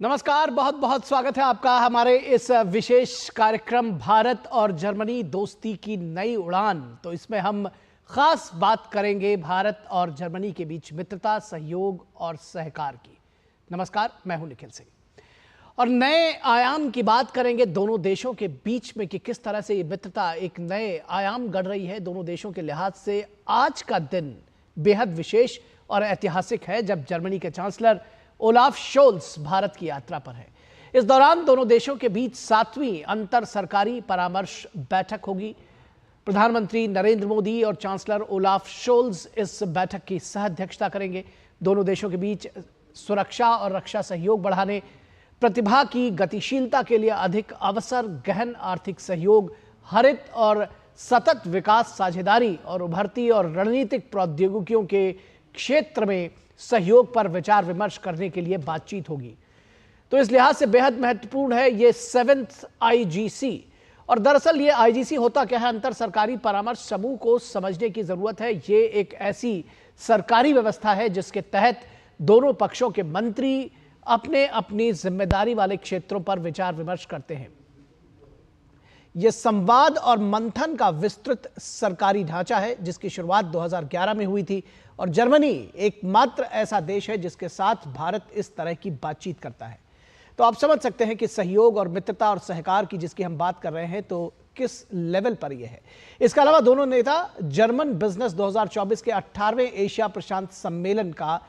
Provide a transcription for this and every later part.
नमस्कार, बहुत बहुत स्वागत है आपका हमारे इस विशेष कार्यक्रम भारत और जर्मनी दोस्ती की नई उड़ान। तो इसमें हम खास बात करेंगे भारत और जर्मनी के बीच मित्रता, सहयोग और सहकार की। नमस्कार, मैं हूं निखिल सिंह और नए आयाम की बात करेंगे दोनों देशों के बीच में कि किस तरह से ये मित्रता एक नए आयाम गढ़ रही है दोनों देशों के लिहाज से। आज का दिन बेहद विशेष और ऐतिहासिक है जब जर्मनी के चांसलर ओलाफ शोल्स भारत की यात्रा पर है। इस दौरान दोनों देशों के बीच 7वीं अंतर सरकारी परामर्श बैठक होगी। प्रधानमंत्री नरेंद्र मोदी और चांसलर ओलाफ शोल्स इस बैठक की सह-अध्यक्षता करेंगे। दोनों देशों के बीच सुरक्षा और रक्षा सहयोग बढ़ाने, प्रतिभा की गतिशीलता के लिए अधिक अवसर, गहन आर्थिक सहयोग, हरित और सतत विकास साझेदारी और उभरती और रणनीतिक प्रौद्योगिकियों के क्षेत्र में सहयोग पर विचार विमर्श करने के लिए बातचीत होगी। तो इस लिहाज से बेहद महत्वपूर्ण है ये 7th IGC। और दरअसल ये IGC होता क्या है, अंतर सरकारी परामर्श समूह को समझने की जरूरत है। ये एक ऐसी सरकारी व्यवस्था है जिसके तहत दोनों पक्षों के मंत्री अपने अपनी जिम्मेदारी वाले क्षेत्रों पर विचार विमर्श करते हैं। यह संवाद और मंथन का विस्तृत सरकारी ढांचा है जिसकी शुरुआत 2011 में हुई थी और जर्मनी एकमात्र ऐसा देश है जिसके साथ भारत इस तरह की बातचीत करता है। तो आप समझ सकते हैं कि सहयोग और मित्रता और सहकार की जिसकी हम बात कर रहे हैं तो किस लेवल पर यह है। इसके अलावा दोनों नेता जर्मन बिजनेस 2024 के 18वें एशिया प्रशांत सम्मेलन का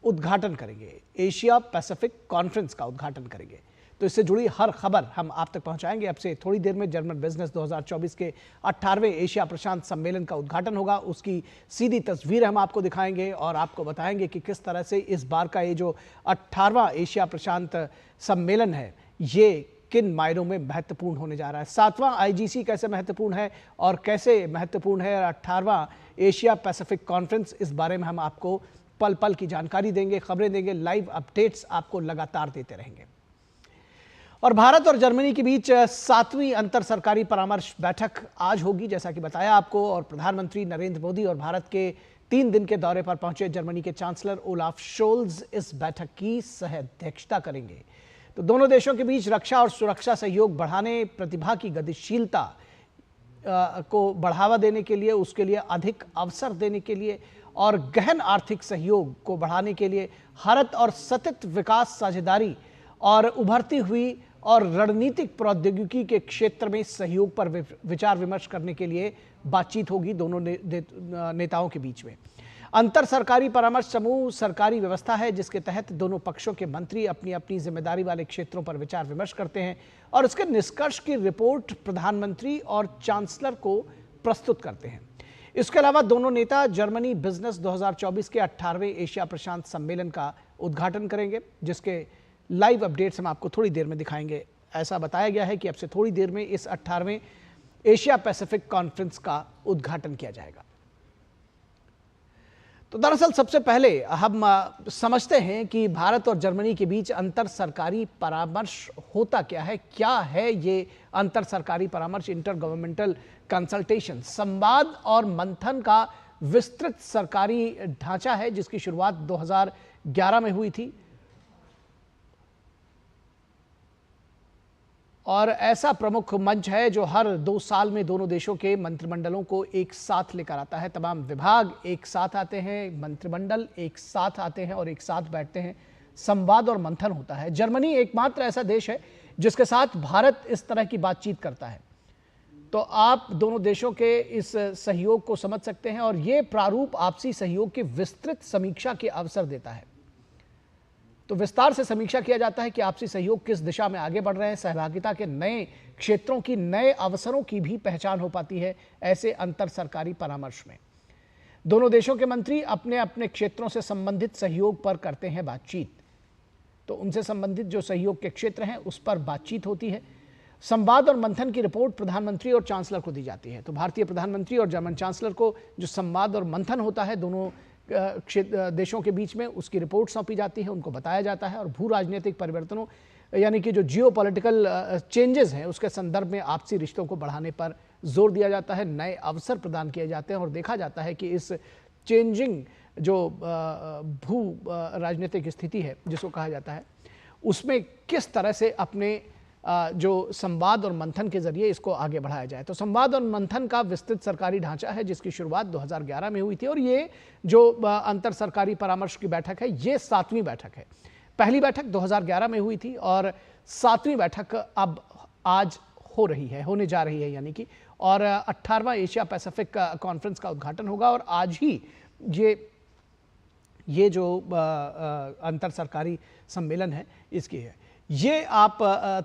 उद्घाटन करेंगे, एशिया पैसिफिक कॉन्फ्रेंस का उद्घाटन करेंगे। तो इससे जुड़ी हर खबर हम आप तक पहुंचाएंगे। अब से थोड़ी देर में जर्मन बिजनेस 2024 के 18वें एशिया प्रशांत सम्मेलन का उद्घाटन होगा। उसकी सीधी तस्वीर हम आपको दिखाएंगे और आपको बताएंगे कि किस तरह से इस बार का ये जो 18वां एशिया प्रशांत सम्मेलन है ये किन मायनों में महत्वपूर्ण होने जा रहा है। 7वां IGC कैसे महत्वपूर्ण है और कैसे महत्वपूर्ण है 18वां एशिया पैसिफिक कॉन्फ्रेंस, इस बारे में हम आपको पल पल की जानकारी देंगे, खबरें देंगे, लाइव अपडेट्स आपको लगातार देते रहेंगे। और भारत और जर्मनी के बीच 7वीं अंतर सरकारी परामर्श बैठक आज होगी जैसा कि बताया आपको। और प्रधानमंत्री नरेंद्र मोदी और भारत के 3 दिन के दौरे पर पहुंचे जर्मनी के चांसलर ओलाफ शोल्स इस बैठक की सह-अध्यक्षता करेंगे। तो दोनों देशों के बीच रक्षा और सुरक्षा सहयोग बढ़ाने, प्रतिभा की गतिशीलता को बढ़ावा देने के लिए, उसके लिए अधिक अवसर देने के लिए और गहन आर्थिक सहयोग को बढ़ाने के लिए हरित और सतत विकास साझेदारी और उभरती हुई और रणनीतिक प्रौद्योगिकी के क्षेत्र में सहयोग पर विचार विमर्श करने के लिए बातचीत होगी दोनों नेताओं के बीच में। अंतर सरकारी परामर्श समूह सरकारी व्यवस्था है जिसके तहत दोनों पक्षों के मंत्री अपनी अपनी जिम्मेदारी वाले क्षेत्रों पर विचार विमर्श करते हैं और इसके निष्कर्ष की रिपोर्ट प्रधानमंत्री और चांसलर को प्रस्तुत करते हैं। इसके अलावा दोनों नेता जर्मनी बिजनेस 2024 के 18वें एशिया प्रशांत सम्मेलन का उद्घाटन करेंगे जिसके लाइव अपडेट्स हम आपको थोड़ी देर में दिखाएंगे। ऐसा बताया गया है कि अब से थोड़ी देर में इस 18वें एशिया पैसिफिक कॉन्फ्रेंस का उद्घाटन किया जाएगा। तो दरअसल सबसे पहले हम समझते हैं कि भारत और जर्मनी के बीच अंतर सरकारी परामर्श होता क्या है। क्या है ये अंतर सरकारी परामर्श, इंटर गवर्नमेंटल कंसल्टेशन? संवाद और मंथन का विस्तृत सरकारी ढांचा है जिसकी शुरुआत 2011 में हुई थी और ऐसा प्रमुख मंच है जो हर 2 साल में दोनों देशों के मंत्रिमंडलों को एक साथ लेकर आता है। तमाम विभाग एक साथ आते हैं, मंत्रिमंडल एक साथ आते हैं और एक साथ बैठते हैं, संवाद और मंथन होता है। जर्मनी एकमात्र ऐसा देश है जिसके साथ भारत इस तरह की बातचीत करता है। तो आप दोनों देशों के इस सहयोग को समझ सकते हैं और ये प्रारूप आपसी सहयोग की विस्तृत समीक्षा के अवसर देता है। तो विस्तार से समीक्षा किया जाता है कि आपसी सहयोग किस दिशा में आगे बढ़ रहे हैं। सहभागिता के नए क्षेत्रों की, नए अवसरों की भी पहचान हो पाती है ऐसे अंतर सरकारी परामर्श में। दोनों देशों के मंत्री अपने अपने क्षेत्रों से संबंधित सहयोग पर करते हैं बातचीत। तो उनसे संबंधित जो सहयोग के क्षेत्र हैं उस पर बातचीत होती है। संवाद और मंथन की रिपोर्ट प्रधानमंत्री और चांसलर को दी जाती है। तो भारतीय प्रधानमंत्री और जर्मन चांसलर को जो संवाद और मंथन होता है दोनों देशों के बीच में, उसकी रिपोर्ट सौंपी जाती है, उनको बताया जाता है और भू राजनीतिक परिवर्तनों यानी कि जो जियोपॉलिटिकल चेंजेस हैं उसके संदर्भ में आपसी रिश्तों को बढ़ाने पर जोर दिया जाता है, नए अवसर प्रदान किए जाते हैं और देखा जाता है कि इस चेंजिंग जो भू राजनीतिक स्थिति है जिसको कहा जाता है उसमें किस तरह से अपने जो संवाद और मंथन के जरिए इसको आगे बढ़ाया जाए। तो संवाद और मंथन का विस्तृत सरकारी ढांचा है जिसकी शुरुआत 2011 में हुई थी और ये जो अंतर सरकारी परामर्श की बैठक है ये 7वीं बैठक है। पहली बैठक 2011 में हुई थी और 7वीं बैठक अब आज होने जा रही है यानी कि, और 18वां एशिया पैसिफिक कॉन्फ्रेंस का उद्घाटन होगा और आज ही ये जो अंतर सरकारी सम्मेलन है इसकी है। ये आप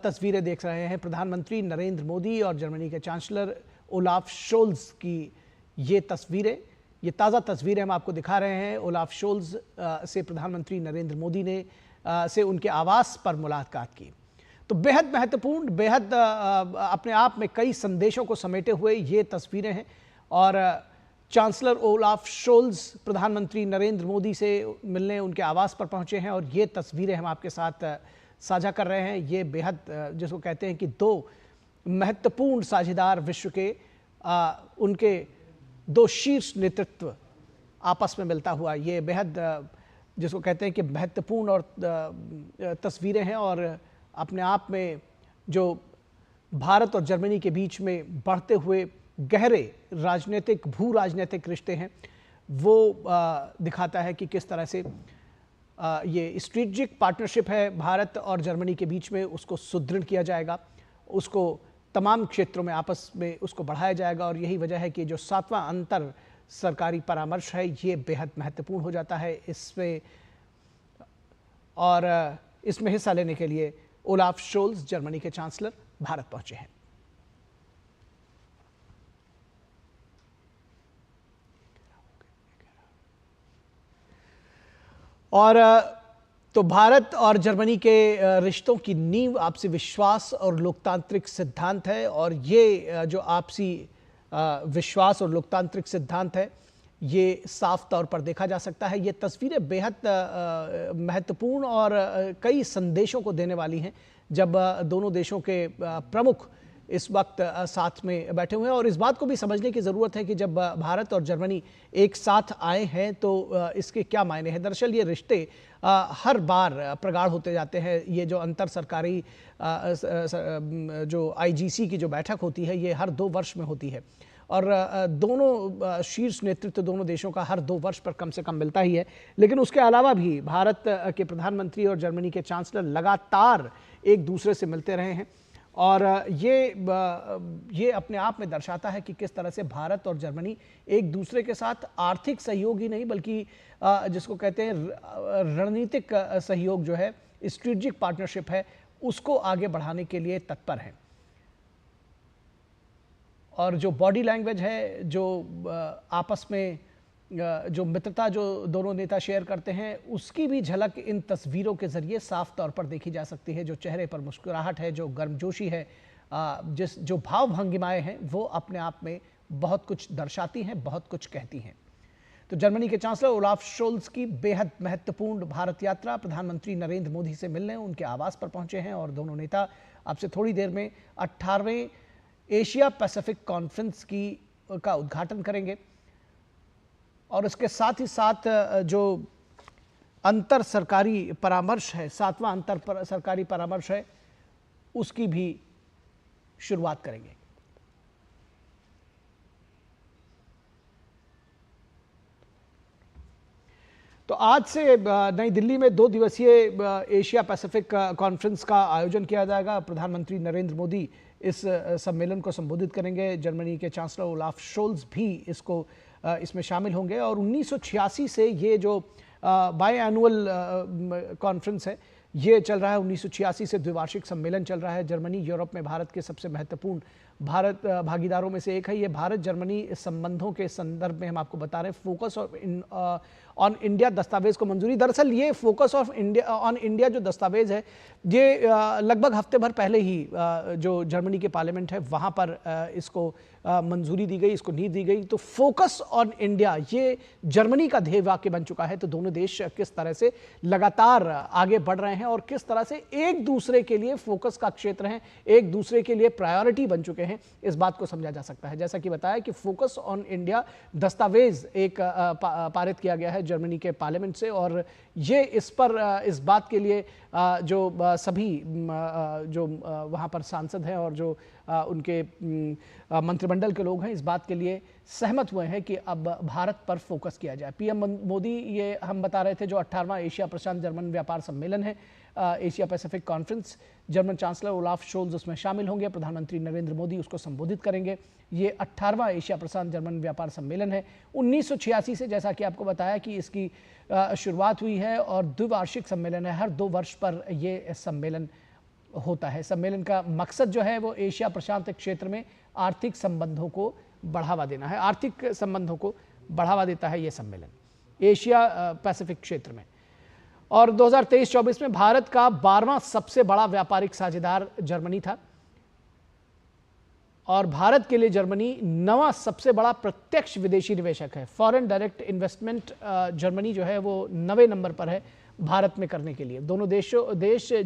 तस्वीरें देख रहे हैं प्रधानमंत्री नरेंद्र मोदी और जर्मनी के चांसलर ओलाफ शोल्ज की ये तस्वीरें, ये ताज़ा तस्वीरें हम आपको दिखा रहे हैं। ओलाफ शोल्ज से प्रधानमंत्री नरेंद्र मोदी ने से उनके आवास पर मुलाकात की। तो बेहद महत्वपूर्ण, बेहद अपने आप में कई संदेशों को समेटे हुए ये तस्वीरें हैं और चांसलर ओलाफ शोल्ज प्रधानमंत्री नरेंद्र मोदी से मिलने उनके आवास पर पहुंचे हैं और ये तस्वीरें हम आपके साथ साझा कर रहे हैं। ये बेहद जिसको कहते हैं कि दो महत्वपूर्ण साझेदार विश्व के उनके दो शीर्ष नेतृत्व आपस में मिलता हुआ, ये बेहद जिसको कहते हैं कि महत्वपूर्ण और तस्वीरें हैं और अपने आप में जो भारत और जर्मनी के बीच में बढ़ते हुए गहरे राजनीतिक भू राजनीतिक रिश्ते हैं वो दिखाता है कि किस तरह से ये स्ट्रेटेजिक पार्टनरशिप है भारत और जर्मनी के बीच में, उसको सुदृढ़ किया जाएगा, उसको तमाम क्षेत्रों में आपस में उसको बढ़ाया जाएगा। और यही वजह है कि जो 7वां अंतर सरकारी परामर्श है ये बेहद महत्वपूर्ण हो जाता है इसमें, और इसमें हिस्सा लेने के लिए ओलाफ शोल्ज जर्मनी के चांसलर भारत पहुंचे हैं। और तो भारत और जर्मनी के रिश्तों की नींव आपसी विश्वास और लोकतांत्रिक सिद्धांत है और ये जो आपसी विश्वास और लोकतांत्रिक सिद्धांत है ये साफ तौर पर देखा जा सकता है। ये तस्वीरें बेहद महत्वपूर्ण और कई संदेशों को देने वाली हैं जब दोनों देशों के प्रमुख इस वक्त साथ में बैठे हुए हैं। और इस बात को भी समझने की ज़रूरत है कि जब भारत और जर्मनी एक साथ आए हैं तो इसके क्या मायने हैं। दरअसल ये रिश्ते हर बार प्रगाढ़ होते जाते हैं। ये जो अंतर सरकारी जो आईजीसी की जो बैठक होती है ये हर 2 वर्ष में होती है और दोनों शीर्ष नेतृत्व दोनों देशों का हर 2 वर्ष पर कम से कम मिलता ही है। लेकिन उसके अलावा भी भारत के प्रधानमंत्री और जर्मनी के चांसलर लगातार एक दूसरे से मिलते रहे हैं और ये अपने आप में दर्शाता है कि किस तरह से भारत और जर्मनी एक दूसरे के साथ आर्थिक सहयोग ही नहीं बल्कि जिसको कहते हैं रणनीतिक सहयोग जो है, स्ट्रेटेजिक पार्टनरशिप है, उसको आगे बढ़ाने के लिए तत्पर हैं। और जो बॉडी लैंग्वेज है, जो आपस में जो मित्रता जो दोनों नेता शेयर करते हैं उसकी भी झलक इन तस्वीरों के जरिए साफ तौर पर देखी जा सकती है। जो चेहरे पर मुस्कुराहट है, जो गर्मजोशी है, जो भाव भंगिमाएं हैं वो अपने आप में बहुत कुछ दर्शाती हैं, बहुत कुछ कहती हैं। तो जर्मनी के चांसलर ओलाफ शोल्ज की बेहद महत्वपूर्ण भारत यात्रा, प्रधानमंत्री नरेंद्र मोदी से मिलने उनके आवास पर पहुंचे हैं और दोनों नेता अब से थोड़ी देर में 18वें एशिया पैसिफिक कॉन्फ्रेंस का उद्घाटन करेंगे और उसके साथ ही साथ जो अंतर सरकारी परामर्श है, 7वां अंतर सरकारी परामर्श है, उसकी भी शुरुआत करेंगे। तो आज से नई दिल्ली में 2 दिवसीय एशिया पैसिफिक कॉन्फ्रेंस का आयोजन किया जाएगा। प्रधानमंत्री नरेंद्र मोदी इस सम्मेलन को संबोधित करेंगे। जर्मनी के चांसलर ओलाफ शोल्ज भी इसमें शामिल होंगे और 1986 से ये जो बाई एनुअल कॉन्फ्रेंस है ये चल रहा है। 1986 से द्विवार्षिक सम्मेलन चल रहा है। जर्मनी यूरोप में भारत के सबसे महत्वपूर्ण भागीदारों में से एक है। ये भारत जर्मनी संबंधों के संदर्भ में हम आपको बता रहे हैं फोकस ऑन इंडिया दस्तावेज को मंजूरी। दरअसल ये फोकस ऑन इंडिया जो दस्तावेज है ये लगभग हफ्ते भर पहले ही जो जर्मनी के पार्लियामेंट है वहाँ पर इसको मंजूरी दी गई, इसको नींव दी गई। तो फोकस ऑन इंडिया ये जर्मनी का ध्येय वाक्य बन चुका है। तो दोनों देश किस तरह से लगातार आगे बढ़ रहे हैं और किस तरह से एक दूसरे के लिए फोकस का क्षेत्र हैं, एक दूसरे के लिए प्रायोरिटी बन चुके हैं, इस बात को समझा जा सकता है। जैसा कि बताया कि फोकस ऑन इंडिया दस्तावेज एक पारित किया गया है जर्मनी के पार्लियामेंट से, और ये इस बात के लिए जो सभी जो वहाँ पर सांसद हैं और जो उनके मंत्रिमंडल के लोग हैं, इस बात के लिए सहमत हुए हैं कि अब भारत पर फोकस किया जाए। पीएम मोदी, ये हम बता रहे थे, जो 18वां एशिया प्रशांत जर्मन व्यापार सम्मेलन है, Asia Pacific conference, German chancellor Olaf Scholz उसमें शामिल होंगे, प्रधानमंत्री नरेंद्र मोदी उसको संबोधित करेंगे। ये 18वां एशिया प्रशांत जर्मन व्यापार सम्मेलन है। 1986 से, जैसा कि आपको बताया, कि इसकी शुरुआत हुई है और द्विवार्षिक सम्मेलन है, हर 2 वर्ष पर ये सम्मेलन होता है। सम्मेलन का मकसद जो है वो एशिया प्रशांत क्षेत्र में आर्थिक संबंधों को बढ़ावा देना है। आर्थिक संबंधों को बढ़ावा देता है ये सम्मेलन एशिया पैसिफिक क्षेत्र में। और 2023-24 में भारत का 12वां सबसे बड़ा व्यापारिक साझेदार जर्मनी था, और भारत के लिए जर्मनी 9वां सबसे बड़ा प्रत्यक्ष विदेशी निवेशक है। फॉरेन डायरेक्ट इन्वेस्टमेंट जर्मनी जो है वो 9वें नंबर पर है भारत में करने के लिए। दोनों देश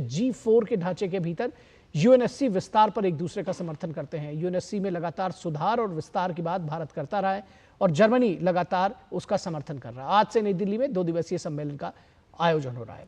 G4 के ढांचे के भीतर यूएनएससी विस्तार पर एक दूसरे का समर्थन करते हैं। यूएनएससी में लगातार सुधार और विस्तार की बात भारत करता रहा है और जर्मनी लगातार उसका समर्थन कर रहा है। आज से नई दिल्ली में 2 दिवसीय सम्मेलन का आयोजन हो रहा है।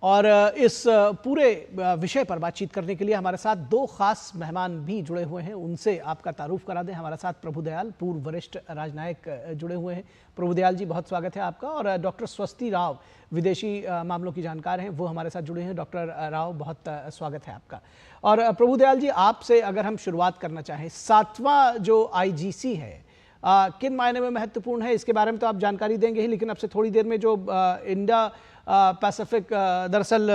और इस पूरे विषय पर बातचीत करने के लिए हमारे साथ 2 खास मेहमान भी जुड़े हुए हैं, उनसे आपका तारुफ करा दें। हमारे साथ प्रभुदयाल, पूर्व वरिष्ठ राजनयिक, जुड़े हुए हैं। प्रभुदयाल जी, बहुत स्वागत है आपका। और डॉक्टर स्वस्ति राव, विदेशी मामलों की जानकार हैं, वो हमारे साथ जुड़े हैं। डॉक्टर राव, बहुत स्वागत है आपका। और प्रभुदयाल जी, आपसे अगर हम शुरुआत करना चाहें, 7वां जो IGC है किन मायने में महत्वपूर्ण है, इसके बारे में तो आप जानकारी देंगे ही, लेकिन अब से थोड़ी देर में जो इंडिया पैसिफिक, दरअसल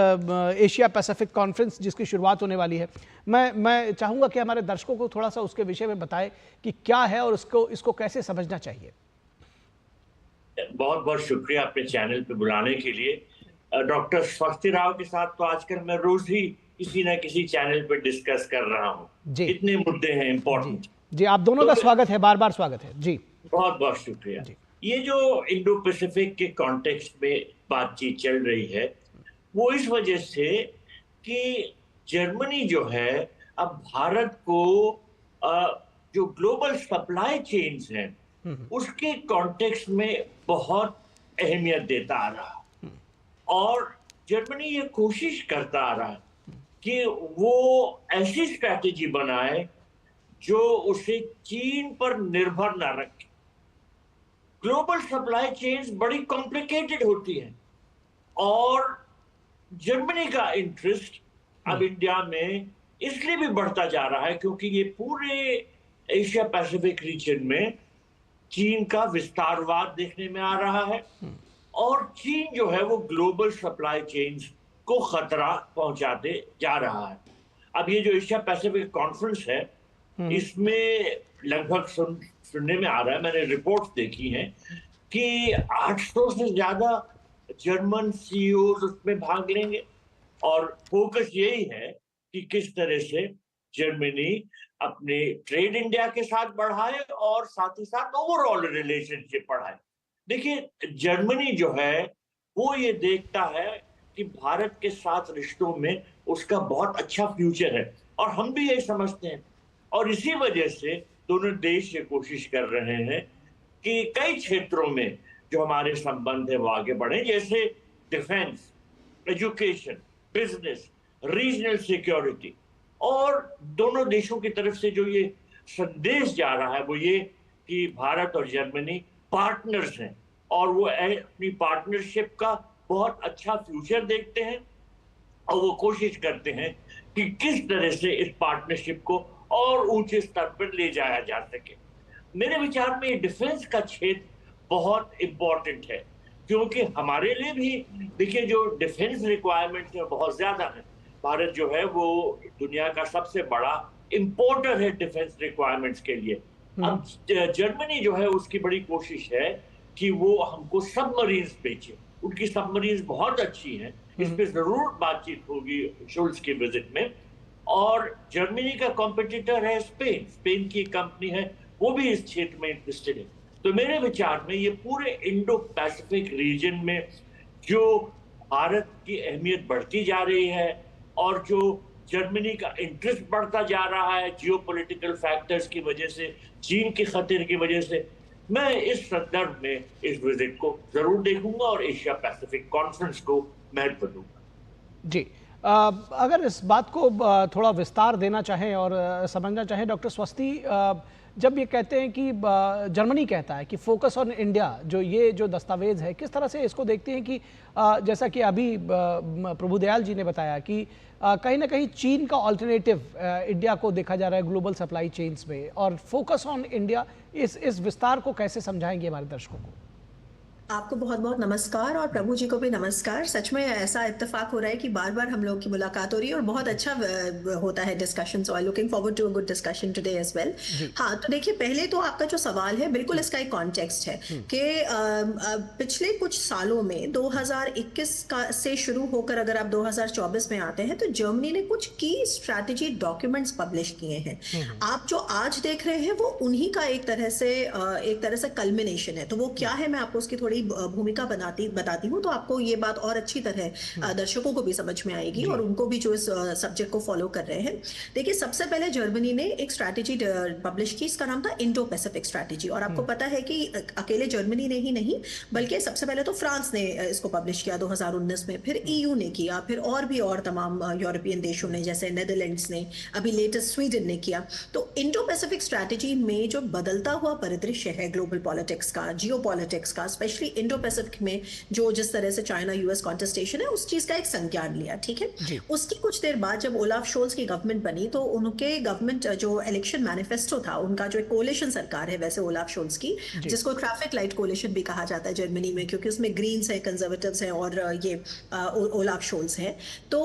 एशिया पैसिफिक कॉन्फ्रेंस जिसकी शुरुआत होने वाली है, मैं चाहूँगा कि हमारे दर्शकों को थोड़ा सा उसके विषय में बताएं कि क्या है और इसको कैसे समझना चाहिए। बहुत बहुत शुक्रिया अपने चैनल पे बुलाने के लिए। डॉक्टर स्वस्ति राव के साथ तो आजकल मैं रोज ही किसी न किसी चैनल पे डिस्कस कर रहा हूँ, इतने मुद्दे हैं इम्पोर्टेंट। जी, आप दोनों का स्वागत है, बार बार स्वागत है जी। बहुत बहुत शुक्रिया। ये जो इंडो पैसिफिक के कॉन्टेक्स्ट में बातचीत चल रही है, वो इस वजह से कि जर्मनी जो है अब भारत को जो ग्लोबल सप्लाई चेन्स हैं उसके कॉन्टेक्स्ट में बहुत अहमियत देता आ रहा है, और जर्मनी ये कोशिश करता आ रहा है कि वो ऐसी स्ट्रैटेजी बनाए जो उसे चीन पर निर्भर ना रखे। ग्लोबल सप्लाई चेन्स बड़ी कॉम्प्लिकेटेड होती हैं, और जर्मनी का इंटरेस्ट अब इंडिया में इसलिए भी बढ़ता जा रहा है क्योंकि ये पूरे एशिया पैसिफिक रीजन में चीन का विस्तारवाद देखने में आ रहा है, और चीन जो है वो ग्लोबल सप्लाई चेन्स को खतरा पहुंचाते जा रहा है। अब ये जो एशिया पैसिफिक कॉन्फ्रेंस है, इसमें लगभग सुनने में आ रहा है, मैंने रिपोर्ट्स देखी हैं कि 800 से ज्यादा जर्मन सीईओज उसमें भाग लेंगे, और फोकस यही है कि किस तरह से जर्मनी अपने ट्रेड इंडिया के साथ बढ़ाए और साथ ही साथ ओवरऑल रिलेशनशिप बढ़ाए। देखिए, जर्मनी जो है वो ये देखता है कि भारत के साथ रिश्तों में उसका बहुत अच्छा फ्यूचर है, और हम भी यही समझते हैं, और इसी वजह से दोनों देश ये कोशिश कर रहे हैं कि कई क्षेत्रों में जो हमारे संबंध है वो आगे बढ़े, जैसे defence, education, business, regional security. और दोनों देशों की तरफ से जो ये संदेश जा रहा है वो ये कि भारत और जर्मनी पार्टनर्स हैं, और वो अपनी पार्टनरशिप का बहुत अच्छा फ्यूचर देखते हैं, और वो कोशिश करते हैं कि किस तरह से इस पार्टनरशिप को और ऊंचे स्तर पर ले जाया जा सके। मेरे विचार में डिफेंस का क्षेत्र बहुत इंपॉर्टेंट है, क्योंकि हमारे लिए भी देखिए जो डिफेंस रिक्वायरमेंट्स है बहुत ज्यादा है। भारत जो है वो दुनिया का सबसे बड़ा इंपोर्टर है डिफेंस रिक्वायरमेंट्स के लिए। अब जर्मनी जो है उसकी बड़ी कोशिश है कि वो हमको सबमरीन्स बेचे, उनकी सबमरीन्स बहुत अच्छी हैं, इस पे जरूर बातचीत होगी शोल्स के विजिट में। और जर्मनी का कॉम्पिटिटर है स्पेन, स्पेन की कंपनी है, वो भी इस क्षेत्र में इंटरेस्टेड है। तो मेरे विचार में ये पूरे इंडो पैसिफिक रीजन में जो भारत की अहमियत बढ़ती जा रही है और जो जर्मनी का इंटरेस्ट बढ़ता जा रहा है जियोपॉलिटिकल फैक्टर्स की वजह से, चीन की खतरे की वजह से, मैं इस संदर्भ में इस विजिट को जरूर देखूंगा और एशिया पैसिफिक कॉन्फ्रेंस को महत्व दूंगा। जी, अगर इस बात को थोड़ा विस्तार देना चाहें और समझना चाहें डॉक्टर स्वस्ति, जब ये कहते हैं कि जर्मनी कहता है कि फोकस ऑन इंडिया, जो दस्तावेज है, किस तरह से इसको देखते हैं कि जैसा कि अभी प्रभुदयाल जी ने बताया कि कहीं ना कहीं चीन का ऑल्टरनेटिव इंडिया को देखा जा रहा है ग्लोबल सप्लाई चेन्स में, और फोकस ऑन इंडिया, इस विस्तार को कैसे समझाएंगे हमारे दर्शकों को? आपको बहुत बहुत नमस्कार और प्रभु जी को भी नमस्कार। सच में ऐसा इत्तेफाक हो रहा है कि बार बार हम लोग की मुलाकात हो रही है और बहुत अच्छा होता है discussion. So I looking forward to a good discussion today as well. हाँ, तो देखिए, पहले तो आपका जो सवाल है बिल्कुल इसका एक कॉन्टेक्स्ट है कि पिछले कुछ सालों में 2021 से शुरू होकर अगर आप 2024 में आते हैं तो जर्मनी ने कुछ की स्ट्रैटेजी डॉक्यूमेंट्स पब्लिश किए हैं। आप जो आज देख रहे हैं वो उन्हीं का एक तरह से कल्मिनेशन है। तो वो क्या है, मैं आपको उसकी थोड़ी भूमिका बताती हूँ तो आपको ये बात और अच्छी तरह दर्शकों को भी समझ में आएगी और उनको भी जो इस सब्जेक्ट को फॉलो कर रहे हैं। देखिए, सबसे पहले जर्मनी ने एक स्ट्रैटेजी पब्लिश की, इसका नाम था इंडो पैसिफिक स्ट्रैटेजी। और आपको पता है कि अकेले जर्मनी ने ही नहीं, बल्कि सबसे पहले तो फ्रांस ने इसको पब्लिश किया 2019 में, फिर ईयू ने किया, फिर और भी और तमाम यूरोपियन देशों ने, जैसे नेदरलैंड्स ने, अभी लेटेस्ट स्वीडन ने किया। तो इंडो पैसिफिक स्ट्रैटेजी में जो बदलता हुआ परिदृश्य है ग्लोबल पॉलिटिक्स का, जियो पॉलिटिक्स का, स्पेशली इंडो पैसिफिक में जो जिस तरह से चाइना यूएस कॉन्टेस्टेशन है, उस चीज का एक संज्ञान लिया। ठीक है, उसकी कुछ देर बाद जब ओलाफ शोल्स की गवर्नमेंट बनी तो उनके गवर्नमेंट जो इलेक्शन मैनिफेस्टो था, उनका जो एक कोलिशन सरकार है वैसे ओलाफ शोल्स की, जिसको ट्रैफिक लाइट कोलिशन भी कहा जाता है जर्मनी में, क्योंकि उसमें ग्रीन्स है, कंजर्वेटिव्स हैं और ये ओलाफ शोल्स है। तो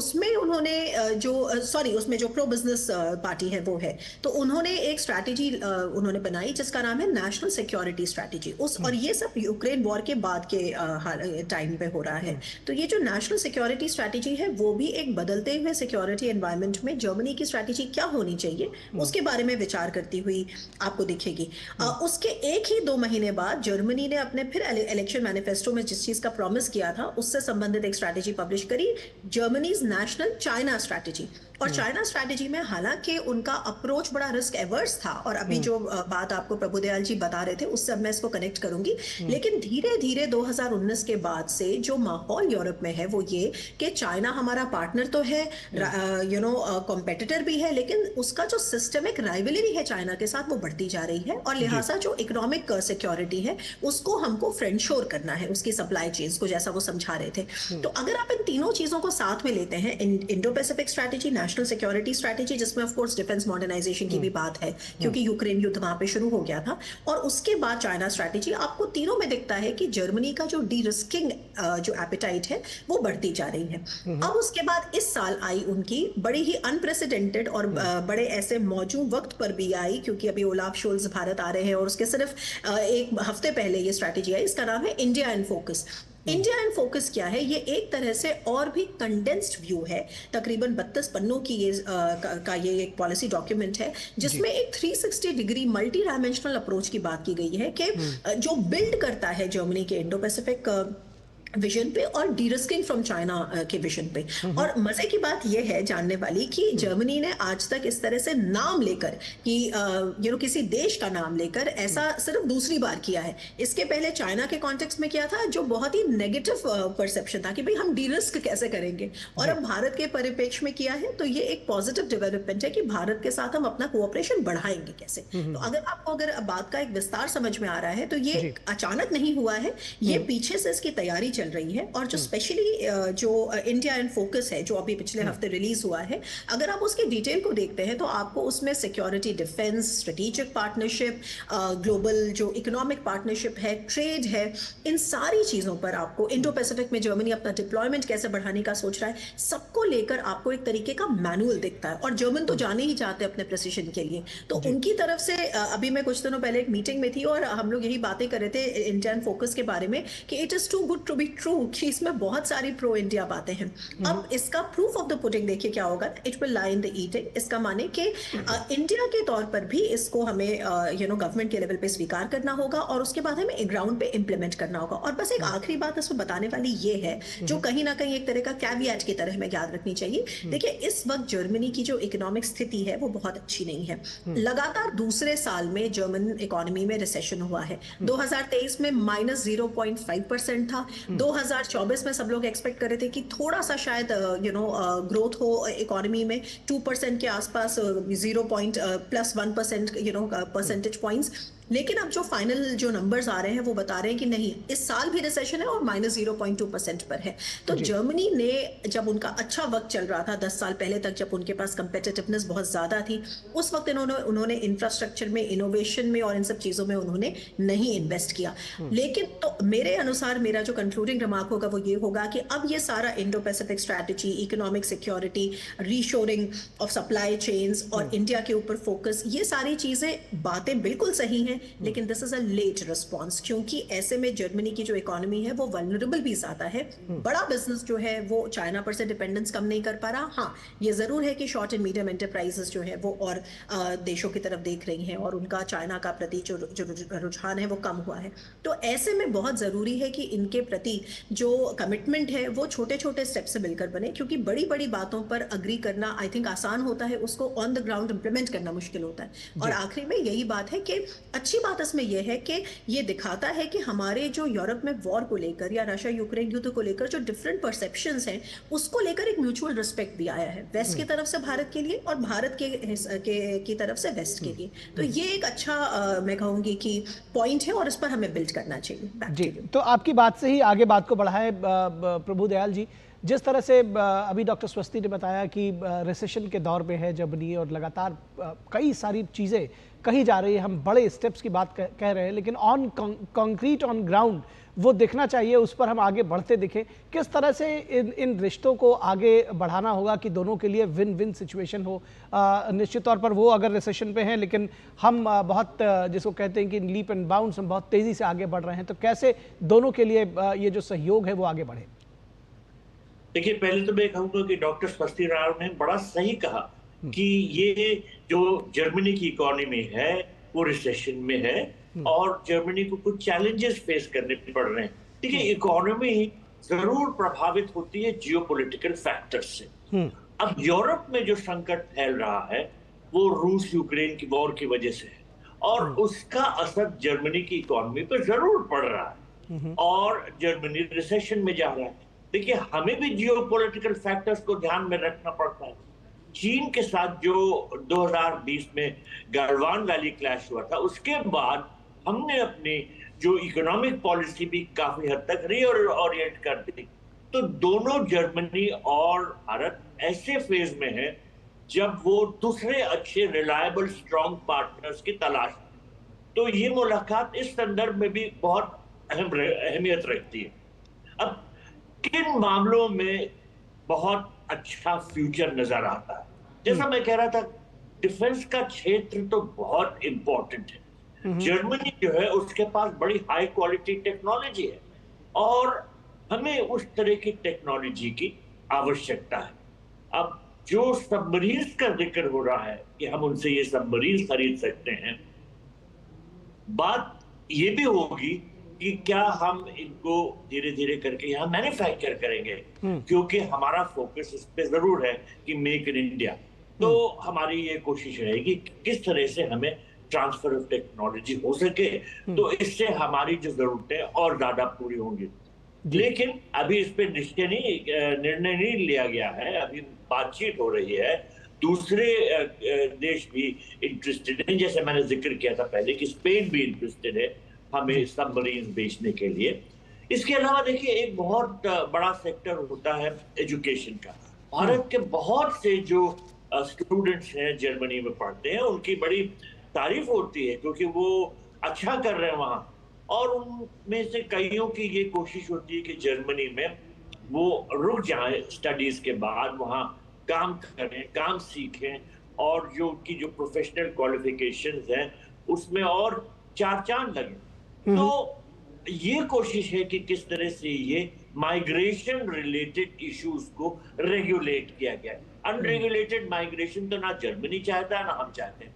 उसमें उन्होंने उसमें जो प्रो बिजनेस पार्टी है वो है, तो उन्होंने एक स्ट्रैटेजी उन्होंने बनाई जिसका नाम है नेशनल सिक्योरिटी स्ट्रैटेजी। और ये सब यूक्रेन वॉर के बाद के टाइम पे हो रहा है। तो ये जो नेशनल सिक्योरिटी स्ट्रैटेजी है वो भी एक बदलते हुए सिक्योरिटी एनवायरनमेंट में जर्मनी की स्ट्रैटेजी क्या होनी चाहिए उसके बारे में विचार करती हुई आपको दिखेगी। उसके एक ही 2 महीने बाद जर्मनी ने अपने फिर इलेक्शन मैनिफेस्टो में जिस चीज का प्रॉमिस किया था उससे संबंधित एक स्ट्रैटेजी पब्लिश करी, जर्मनीज नेशनल चाइना स्ट्रैटेजी। और चाइना स्ट्रैटेजी में हालांकि उनका अप्रोच बड़ा रिस्क एवर्स था, और अभी जो बात आपको प्रभुदयाल जी बता रहे थे उससे अब मैं इसको कनेक्ट करूंगी, लेकिन धीरे धीरे 2019 के बाद से जो माहौल यूरोप में है वो ये कि चाइना हमारा पार्टनर तो है, कॉम्पिटिटर भी है, लेकिन उसका जो सिस्टमिक राइवलरी है चाइना के साथ वो बढ़ती जा रही है, और लिहाजा जो इकोनॉमिक सिक्योरिटी है उसको हमको फ्रेंडशोर करना है, उसकी सप्लाई चेन्स को, जैसा वो समझा रहे थे। तो अगर आप इन तीनों चीजों को साथ में लेते हैं, Indo Pacific strategy, national security strategy, जिसमें ऑफ कोर्स डिफेंस मॉडर्नाइजेशन की भी बात है क्योंकि यूक्रेन युद्ध वहां पे शुरू हो गया था, और उसके बाद चाइना स्ट्रैटेजी, आपको तीनों में दिखता है कि जर्मनी का जो डी रिस्किंग जो एपेटाइट है वो बढ़ती जा रही है। अब उसके बाद इस साल आई उनकी बड़ी ही अनप्रेसिडेंटेड और बड़े ऐसे मौजूद वक्त पर भी आई, क्योंकि अभी ओलाफ शोल्स भारत आ रहे हैं और उसके सिर्फ एक हफ्ते पहले ये स्ट्रैटेजी आई। इसका नाम है India in focus. India in focus क्या है? ये एक तरह से और भी कंडेंस्ड व्यू है, तकरीबन 32 पन्नों की ये एक पॉलिसी डॉक्यूमेंट है जिसमें एक 360 डिग्री मल्टी डायमेंशनल अप्रोच की बात की गई है कि जो बिल्ड करता है जर्मनी के इंडो पैसिफिक विजन पे और डी-रिस्किंग फ्रॉम चाइना के विजन पे। और मजे की बात यह है जानने वाली कि जर्मनी ने आज तक इस तरह से नाम लेकर कि किसी देश का नाम लेकर ऐसा सिर्फ दूसरी बार किया है। इसके पहले चाइना के कॉन्टेक्स्ट में किया था, जो बहुत ही नेगेटिव परसेप्शन था कि भाई हम डी-रिस्क कैसे करेंगे, और अब भारत के परिप्रेक्ष्य में किया है। तो ये एक पॉजिटिव डेवलपमेंट है कि भारत के साथ हम अपना कोऑपरेशन बढ़ाएंगे कैसे। तो अगर बात का एक विस्तार समझ में आ रहा है तो ये अचानक नहीं हुआ है, ये पीछे से इसकी तैयारी चल रही है। और जो स्पेशली जो इंडिया इन फोकस है जो अभी पिछले हफ्ते रिलीज हुआ है, अगर आप उसके डिटेल को देखते हैं तो आपको उसमें security, defence, strategic partnership, global जो इकोनॉमिक पार्टनरशिप है, ट्रेड है, इन सारी चीजों पर आपको, इंडो पैसिफिक में जर्मनी अपना डिप्लॉयमेंट कैसे बढ़ाने का सोच रहा है, सबको लेकर आपको एक तरीके का मैनुअल दिखता है। और जर्मन तो जाने ही चाहते हैं अपने प्रेसिशन के लिए। तो उनकी तरफ से अभी मैं कुछ दिनों पहले एक मीटिंग में थी और हम लोग यही बातें कर रहे थे इंडिया इन फोकस के बारे में कि it is too good to be be true कि इसमें बहुत सारी प्रो इंडिया बातें हैं। अब इसका प्रूफ ऑफ द पुडिंग देखिए क्या होगा, it will lie in the eating. इसका माने कि इंडिया के तौर पर भी इसको हमें गवर्नमेंट के लेवल पे स्वीकार करना होगा और उसके बाद हमें ग्राउंड पे इंप्लीमेंट करना होगा। और बस एक आखिरी बात इसमें बताने वाली ये है, जो कहीं ना कहीं एक तरह का कैविएट की तरह हमें याद रखनी चाहिए। देखिए, इस वक्त जर्मनी की जो इकोनॉमिक स्थिति है वो बहुत अच्छी नहीं है। लगातार दूसरे साल में जर्मन इकोनॉमी में रिसेशन हुआ है। 2023 में -0.5% था। 2024 में सब लोग एक्सपेक्ट कर रहे थे कि थोड़ा सा शायद ग्रोथ हो इकोनॉमी में, 2% के आसपास, 0.+1% परसेंटेज पॉइंट्स। लेकिन अब जो फाइनल जो नंबर्स आ रहे हैं वो बता रहे हैं कि नहीं, इस साल भी रिसेशन है और -0.2% पर है। तो जर्मनी ने, जब उनका अच्छा वक्त चल रहा था 10 साल पहले तक, जब उनके पास कंपेटिटिवनेस बहुत ज्यादा थी, उस वक्त उन्होंने इंफ्रास्ट्रक्चर में, इनोवेशन में और इन सब चीजों में उन्होंने नहीं इन्वेस्ट किया। लेकिन तो मेरे अनुसार मेरा जो कंक्लूडिंग रिमार्क होगा वो ये होगा कि अब ये सारा Indo Pacific strategy, economic security, reshoring of supply chains और इंडिया के ऊपर फोकस, ये सारी चीजें बातें बिल्कुल सही हैं, लेकिन this is a late response, क्योंकि ऐसे में जर्मनी की जो इकोनॉमी है वो वल्नरेबल भी ज्यादा है। बड़ा बिजनेस जो है वो चाइना पर से डिपेंडेंस कम नहीं कर पा रहा। हाँ, ये जरूर है कि शॉर्ट एंड मीडियम एंटरप्राइजेस जो है वो और देशों की तरफ देख रही हैं और उनका चाइना का प्रति जो रुझान है वो कम हुआ है। तो ऐसे में बहुत जरूरी है कि इनके प्रति जो कमिटमेंट है वो छोटे छोटे स्टेप से मिलकर बने, क्योंकि बड़ी बड़ी बातों पर अग्री करना आई थिंक आसान होता है, उसको ऑन द ग्राउंड इंप्लीमेंट करना मुश्किल होता है। और आखिरी में यही बात है कि अच्छी बात इसमें यह है कि ये दिखाता है कि हमारे जो यूरोप में वॉर को लेकर या रशिया यूक्रेन युद्ध को लेकर जो डिफरेंट परसेप्शंस हैं, उसको लेकर एक म्यूचुअल रिस्पेक्ट भी आया है, वेस्ट की तरफ से भारत के लिए और भारत की तरफ से वेस्ट के लिए। तो ये एक अच्छा मैं कहूंगी कि पॉइंट है और इस पर हमें बिल्ड करना चाहिए। जी, तो आपकी बात से ही आगे बात को बढ़ाए प्रभु दयाल जी, जिस तरह से अभी डॉक्टर स्वस्ति ने बताया कि रिसेशन के दौर पे है जर्मनी और लगातार कई सारी चीज़ें कही जा रही है, हम बड़े स्टेप्स की बात कह रहे हैं, लेकिन ऑन कंक्रीट ऑन ग्राउंड वो दिखना चाहिए, उस पर हम आगे बढ़ते दिखें। किस तरह से इन रिश्तों को आगे बढ़ाना होगा कि दोनों के लिए विन विन सिचुएशन हो। निश्चित तौर पर वो अगर रिसेशन पे हैं, लेकिन हम बहुत जिसको कहते हैं कि लीप एंड बाउंड्स, हम बहुत तेज़ी से आगे बढ़ रहे हैं, तो कैसे दोनों के लिए ये जो सहयोग है वो आगे बढ़े। देखिए, पहले तो मैं कहूँगा कि डॉक्टर स्वस्ति राव ने बड़ा सही कहा कि ये जो जर्मनी की इकोनॉमी है वो रिसेशन में है और जर्मनी को कुछ चैलेंजेस फेस करने पड़ रहे हैं। देखिए, इकोनॉमी जरूर प्रभावित होती है जियोपॉलिटिकल फैक्टर्स से। अब यूरोप में जो संकट फैल रहा है वो रूस यूक्रेन की वॉर की वजह से है और उसका असर जर्मनी की इकोनॉमी पर जरूर पड़ रहा है और जर्मनी रिसेशन में जा रहा है। देखिए, हमें भी जियोपॉलिटिकल फैक्टर्स को ध्यान में रखना पड़ता है। चीन के साथ जो 2020 में गलवान वैली क्लैश हुआ था, उसके बाद हमने अपनी जो इकोनॉमिक पॉलिसी भी काफी हद तक रीओरिएंट कर दी। तो दोनों जर्मनी और भारत ऐसे फेज में है जब वो दूसरे अच्छे रिलायबल स्ट्रॉन्ग पार्टनर्स की तलाश में। तो ये मुलाकात इस संदर्भ में भी बहुत अहमियत रखती है। अब किन मामलों में बहुत अच्छा फ्यूचर नजर आता है, जैसा मैं कह रहा था, डिफेंस का क्षेत्र तो बहुत इंपॉर्टेंट है। जर्मनी जो है उसके पास बड़ी हाई क्वालिटी टेक्नोलॉजी है और हमें उस तरह की टेक्नोलॉजी की आवश्यकता है। अब जो सबमरीन्स का जिक्र हो रहा है कि हम उनसे ये सबमरीन खरीद सकते हैं, बात ये भी होगी कि क्या हम इनको धीरे धीरे करके यहाँ मैन्युफैक्चर करेंगे, क्योंकि हमारा फोकस इस पे जरूर है कि मेक इन इंडिया। तो हमारी ये कोशिश रहेगी कि किस तरह से हमें ट्रांसफर ऑफ टेक्नोलॉजी हो सके, तो इससे हमारी जो जरूरतें और ज्यादा पूरी होंगी। लेकिन अभी इस पे निर्णय नहीं लिया गया है, अभी बातचीत हो रही है। दूसरे देश भी इंटरेस्टेड हैं, जैसे मैंने जिक्र किया था पहले कि स्पेन भी इंटरेस्टेड है हमें सबमरीन बेचने के लिए। इसके अलावा देखिए, एक बहुत बड़ा सेक्टर होता है एजुकेशन का। भारत के बहुत से जो स्टूडेंट्स हैं जर्मनी में पढ़ते हैं, उनकी बड़ी तारीफ होती है क्योंकि वो अच्छा कर रहे हैं वहाँ, और उनमें से कईयों की ये कोशिश होती है कि जर्मनी में वो रुक जाएं स्टडीज के बाद, वहाँ काम करें, काम सीखें और जो उनकी जो प्रोफेशनल क्वालिफिकेशंस हैं उसमें और चार चांद लगे। तो ये कोशिश है कि किस तरह से ये माइग्रेशन रिलेटेड इश्यूज को रेगुलेट किया गया है। अनरेगुलेटेड माइग्रेशन तो ना जर्मनी चाहता है ना हम चाहते हैं।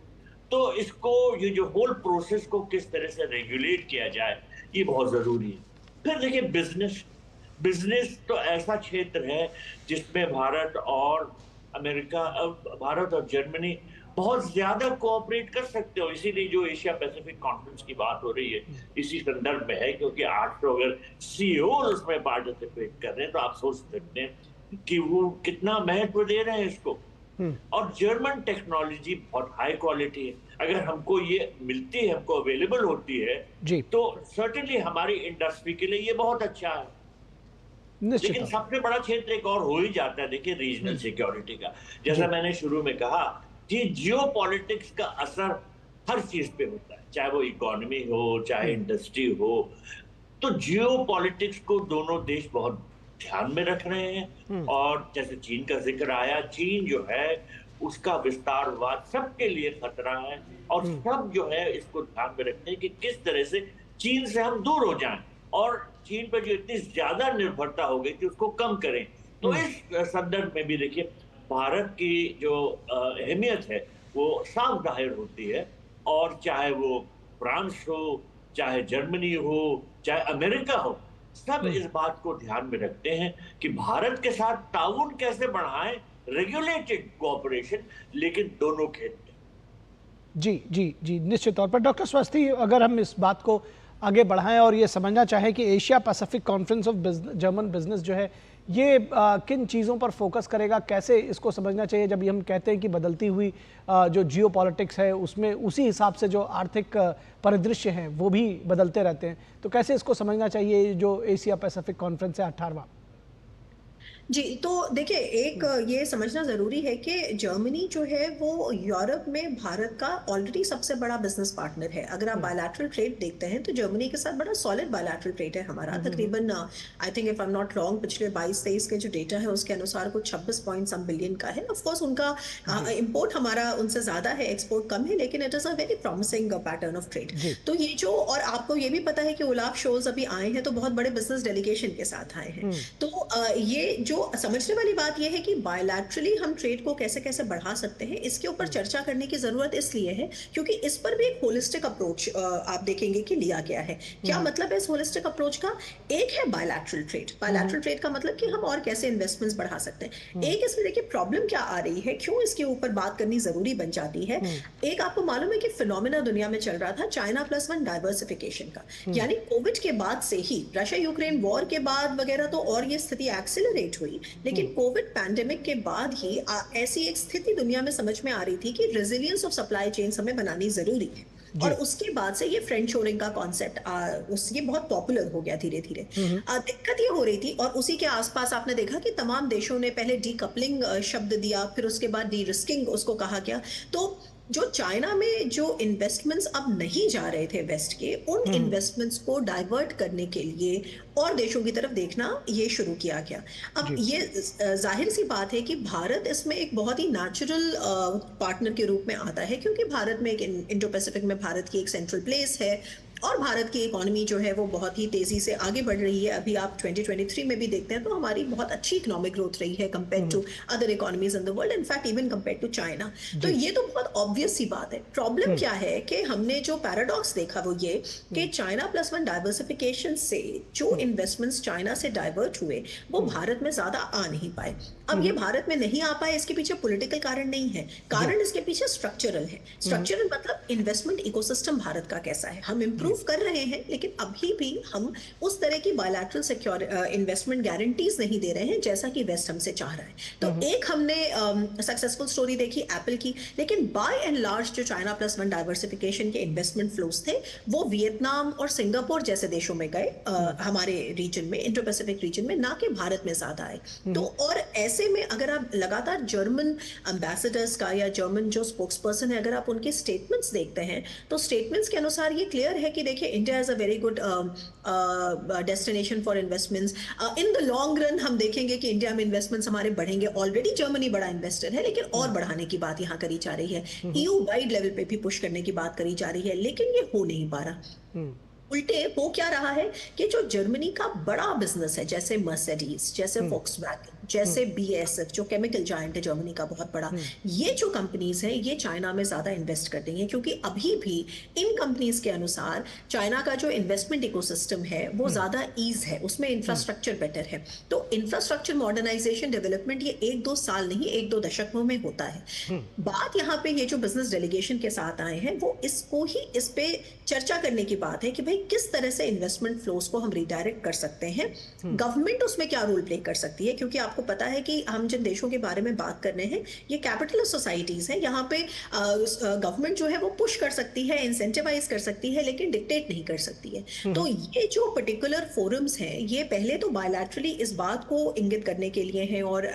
तो इसको, ये जो होल प्रोसेस को किस तरह से रेगुलेट किया जाए, ये बहुत जरूरी है। फिर देखिए बिजनेस तो ऐसा क्षेत्र है जिसमें भारत और जर्मनी बहुत ज्यादा कोऑपरेट कर सकते हो। इसीलिए जो एशिया पैसिफिक कॉन्फ्रेंस की बात हो रही है इसी संदर्भ में है, क्योंकि 800 अगर सीईओ उसमें पार्टिसिपेट कर रहे हैं तो आप सोच सकते हैं कि वो कितना महत्व दे रहे हैं इसको। और जर्मन टेक्नोलॉजी बहुत हाई क्वालिटी है। अगर हमको ये मिलती है, हमको अवेलेबल होती है जी, तो सर्टेनली हमारी इंडस्ट्री के लिए ये बहुत अच्छा है। लेकिन सबसे बड़ा क्षेत्र एक और हो ही जाता है, देखिए रीजनल सिक्योरिटी का। जैसा मैंने शुरू में कहा कि जियो पॉलिटिक्स का असर हर चीज पे होता है, चाहे वो इकोनॉमी हो चाहे इंडस्ट्री हो। तो जियो पॉलिटिक्स को दोनों देश बहुत ध्यान में रख रहे हैं। और जैसे चीन का जिक्र आया, चीन जो है उसका विस्तारवाद सबके लिए खतरा है और सब जो है इसको ध्यान में रखते हैं कि किस तरह से चीन से हम दूर हो जाएं और चीन पर जो इतनी ज्यादा निर्भरता हो गई थी उसको कम करें। तो इस संदर्भ में भी देखिए भारत की जो अहमियत है वो साफ जाहिर होती है। और चाहे वो फ्रांस हो, चाहे जर्मनी हो, चाहे अमेरिका हो, सब इस बात को ध्यान में रखते हैं कि भारत के साथ ताउन कैसे बढ़ाएं, रेगुलेटेड कोऑपरेशन, लेकिन दोनों क्षेत्र में। जी जी जी, निश्चित तौर पर डॉक्टर स्वास्थी, अगर हम इस बात को आगे बढ़ाएं और ये समझना चाहें कि Asia Pacific conference of German business जो है ये किन चीज़ों पर फोकस करेगा, कैसे इसको समझना चाहिए जब ये हम कहते हैं कि बदलती हुई जो जियो पॉलिटिक्स है उसमें उसी हिसाब से जो आर्थिक परिदृश्य हैं वो भी बदलते रहते हैं, तो कैसे इसको समझना चाहिए जो एशिया पैसिफिक कॉन्फ्रेंस है 18वां? जी, तो देखिए एक ये समझना ज़रूरी है कि जर्मनी जो है वो यूरोप में भारत का ऑलरेडी सबसे बड़ा बिजनेस पार्टनर है। अगर आप बायलैटरल ट्रेड देखते हैं तो जर्मनी के साथ बड़ा सॉलिड बायलैटरल ट्रेड है हमारा। तकरीबन I think if I am not wrong पिछले 22-23 के जो डेटा है उसके अनुसार कुछ 26 पॉइंट सम बिलियन का है। ऑफ कोर्स उनका इंपोर्ट हमारा उनसे ज़्यादा है, एक्सपोर्ट कम है, लेकिन it is a very promising pattern of trade. तो ये जो, और आपको ये भी पता है कि ओलाफ शोल्ज अभी आए हैं तो बहुत बड़े बिजनेस डेलीगेशन के साथ आए हैं। तो ये जो समझने वाली बात यह है कि बायलैटरली हम ट्रेड को कैसे कैसे बढ़ा सकते हैं, इसके ऊपर चर्चा करने की जरूरत इसलिए है क्योंकि इस पर भी एक होलिस्टिक अप्रोच आप देखेंगे कि लिया गया है। क्या मतलब है इस होलिस्टिक अप्रोच का? एक है बायलैटरल ट्रेड। बायलैटरल ट्रेड का मतलब कि हम और कैसे इन्वेस्टमेंट्स बढ़ा सकते हैं। एक इसमें देखिए प्रॉब्लम क्या आ रही है, क्यों इसके ऊपर बात करनी जरूरी बन जाती है। एक आपको मालूम है कि फिनोमिना दुनिया में चल रहा था चाइना +1 डाइवर्सिफिकेशन का, यानी कोविड के बाद से ही, रशिया यूक्रेन वॉर के बाद वगैरह तो और ये स्थिति एक्सेलरेट हुई, लेकिन कोविड पैंडेमिक के बाद ही ऐसी एक स्थिति दुनिया में समझ में आ रही थी कि रेजिलियंस ऑफ सप्लाई चेन हमें बनानी जरूरी है। और उसके बाद से ये फ्रेंड शोरिंग का कॉन्सेप्ट ये बहुत पॉपुलर हो गया धीरे धीरे। दिक्कत ये हो रही थी और उसी के आसपास आपने देखा कि तमाम देशों ने पहले डीकपलिंग शब्द दिया, फिर उसके बाद डी रिस्किंग उसको कहा गया। तो जो चाइना में जो इन्वेस्टमेंट्स अब नहीं जा रहे थे वेस्ट के, उन इन्वेस्टमेंट्स को डाइवर्ट करने के लिए और देशों की तरफ देखना ये शुरू किया गया। अब ये जाहिर सी बात है कि भारत इसमें एक बहुत ही नेचुरल पार्टनर के रूप में आता है, क्योंकि भारत में एक इंडो पैसिफिक में भारत की एक सेंट्रल प्लेस है और भारत की इकोनॉमी जो है वो बहुत ही तेजी से आगे बढ़ रही है। अभी आप 2023 में भी देखते हैं तो हमारी बहुत अच्छी इकोनॉमिक ग्रोथ रही है compare to other economies in the world, in fact even compare to China. तो ये तो बहुत ऑब्वियस सी बात है। प्रॉब्लम क्या है कि हमने जो पैराडॉक्स देखा वो ये कि चाइना +1 डाइवर्सिफिकेशन से जो इन्वेस्टमेंट्स चाइना से डाइवर्ट हुए वो भारत में ज्यादा आ नहीं पाए। अब ये भारत में नहीं आ पाए, इसके पीछे पॉलिटिकल कारण नहीं है, कारण इसके पीछे स्ट्रक्चरल है। स्ट्रक्चरल मतलब इन्वेस्टमेंट इकोसिस्टम भारत का कैसा है। हम इम्प्रूव कर रहे हैं, लेकिन अभी भी हम उस तरह की बायलैटरल इन्वेस्टमेंट गारंटीज नहीं दे रहे हैं जैसा कि वेस्ट हमसे चाह रहा है। तो एक हमने सक्सेसफुल स्टोरी देखी एप्पल की, लेकिन बाय एंड लार्ज जो चाइना +1 डाइवर्सिफिकेशन के इन्वेस्टमेंट फ्लोस थे वो वियतनाम और सिंगापुर जैसे देशों में गए, हमारे रीजन में, इंडो पैसिफिक रीजन में, ना कि भारत में ज्यादा आए। तो और ऐसे में अगर आप लगातार जर्मन एम्बेसडर्स का या जर्मन जो स्पोक्स पर्सन है, अगर आप उनके स्टेटमेंट्स देखते हैं तो स्टेटमेंट्स के अनुसार ये क्लियर है कि देखिए India is a very good destination for investments. In the long run हम देखेंगे कि इंडिया में इन्वेस्टमेंट्स हमारे बढ़ेंगे। ऑलरेडी जर्मनी बड़ा इन्वेस्टर है, लेकिन और बढ़ाने की बात यहाँ करी जा रही है। EU वाइड लेवल पे भी पुश करने की बात करी जा रही है, लेकिन ये हो नहीं पा रहा। उल्टे हो क्या रहा है कि जो जर्मनी का बड़ा बिजनेस है, जैसे मर्सिडीज, जैसे फोक्सवैगन, जैसे BASF जो केमिकल जायंट है जर्मनी का बहुत बड़ा, ये जो कंपनीज हैं ये चाइना में ज्यादा इन्वेस्ट कर रही हैं, क्योंकि अभी भी इन कंपनीज के अनुसार चाइना का जो इन्वेस्टमेंट इकोसिस्टम है वो ज्यादा ईज है, उसमें इंफ्रास्ट्रक्चर बेटर है। तो इंफ्रास्ट्रक्चर मॉडर्नाइजेशन डेवलपमेंट ये 1-2 साल नहीं, 1-2 दशकों में होता है। बात यहाँ पे ये जो बिजनेस डेलीगेशन के साथ आए हैं वो इसको ही इस पे चर्चा करने की बात है कि भाई किस तरह से इन्वेस्टमेंट फ्लोस को हम रिडायरेक्ट कर सकते हैं, गवर्नमेंट उसमें क्या रोल प्ले कर सकती है, क्योंकि आपको पता है कि हम जिन देशों के बारे में बात कर रहे हैं ये कैपिटलिस्ट सोसाइटीज हैं, यहाँ पे गवर्नमेंट जो है वो पुश कर सकती है, इंसेंटिवाइज कर सकती है, लेकिन डिक्टेट नहीं कर सकती है। तो ये जो पर्टिकुलर फोरम्स हैं ये पहले तो बायलैटरली इस बात को इंगित करने के लिए हैं और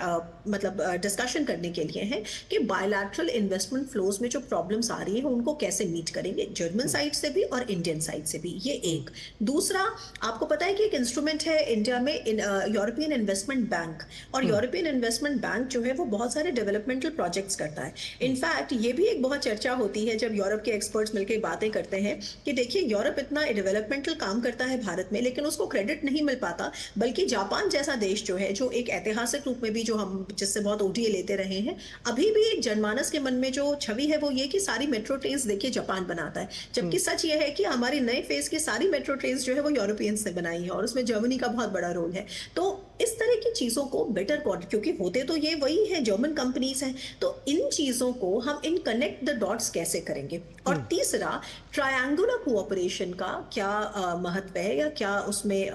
मतलब डिस्कशन करने के लिए हैं कि बायलैटरल इन्वेस्टमेंट फ्लोज में जो प्रॉब्लम्स आ रही हैं उनको कैसे मीट करेंगे, जर्मन साइड से भी और इंडियन साइड से भी। ये एक। दूसरा, आपको पता है कि एक इंस्ट्रूमेंट है इंडिया में यूरोपियन इन्वेस्टमेंट बैंक, और यूरोपियन इन्वेस्टमेंट बैंक जो है वो बहुत सारे डेवलपमेंटल प्रोजेक्ट्स करता है। इनफैक्ट ये भी एक बहुत चर्चा होती है जब यूरोप के एक्सपर्ट्स मिलकर बातें करते हैं कि देखिए यूरोप इतना डेवलपमेंटल काम करता है भारत में, लेकिन उसको क्रेडिट नहीं मिल पाता, बल्कि जापान जैसा देश जो है, जो एक ऐतिहासिक रूप में भी जो हम जिससे बहुत OTA लेते रहे हैं, अभी भी एक जनमानस के मन में जो छवि है वो ये कि सारी मेट्रो ट्रेन देखिए जापान बनाता है, जबकि सच ये है कि हमारी नए फेज की सारी मेट्रो ट्रेन जो है वो यूरोपियंस ने बनाई है और उसमें जर्मनी का बहुत बड़ा रोल है। तो इस तरह की चीजों को बेटर क्वालिटी, क्योंकि होते तो ये वही है, जर्मन कंपनीज हैं, तो इन चीजों को हम इन कनेक्ट द डॉट्स कैसे करेंगे। और तीसरा, ट्रायंगुलर कोऑपरेशन का क्या महत्व है या क्या उसमें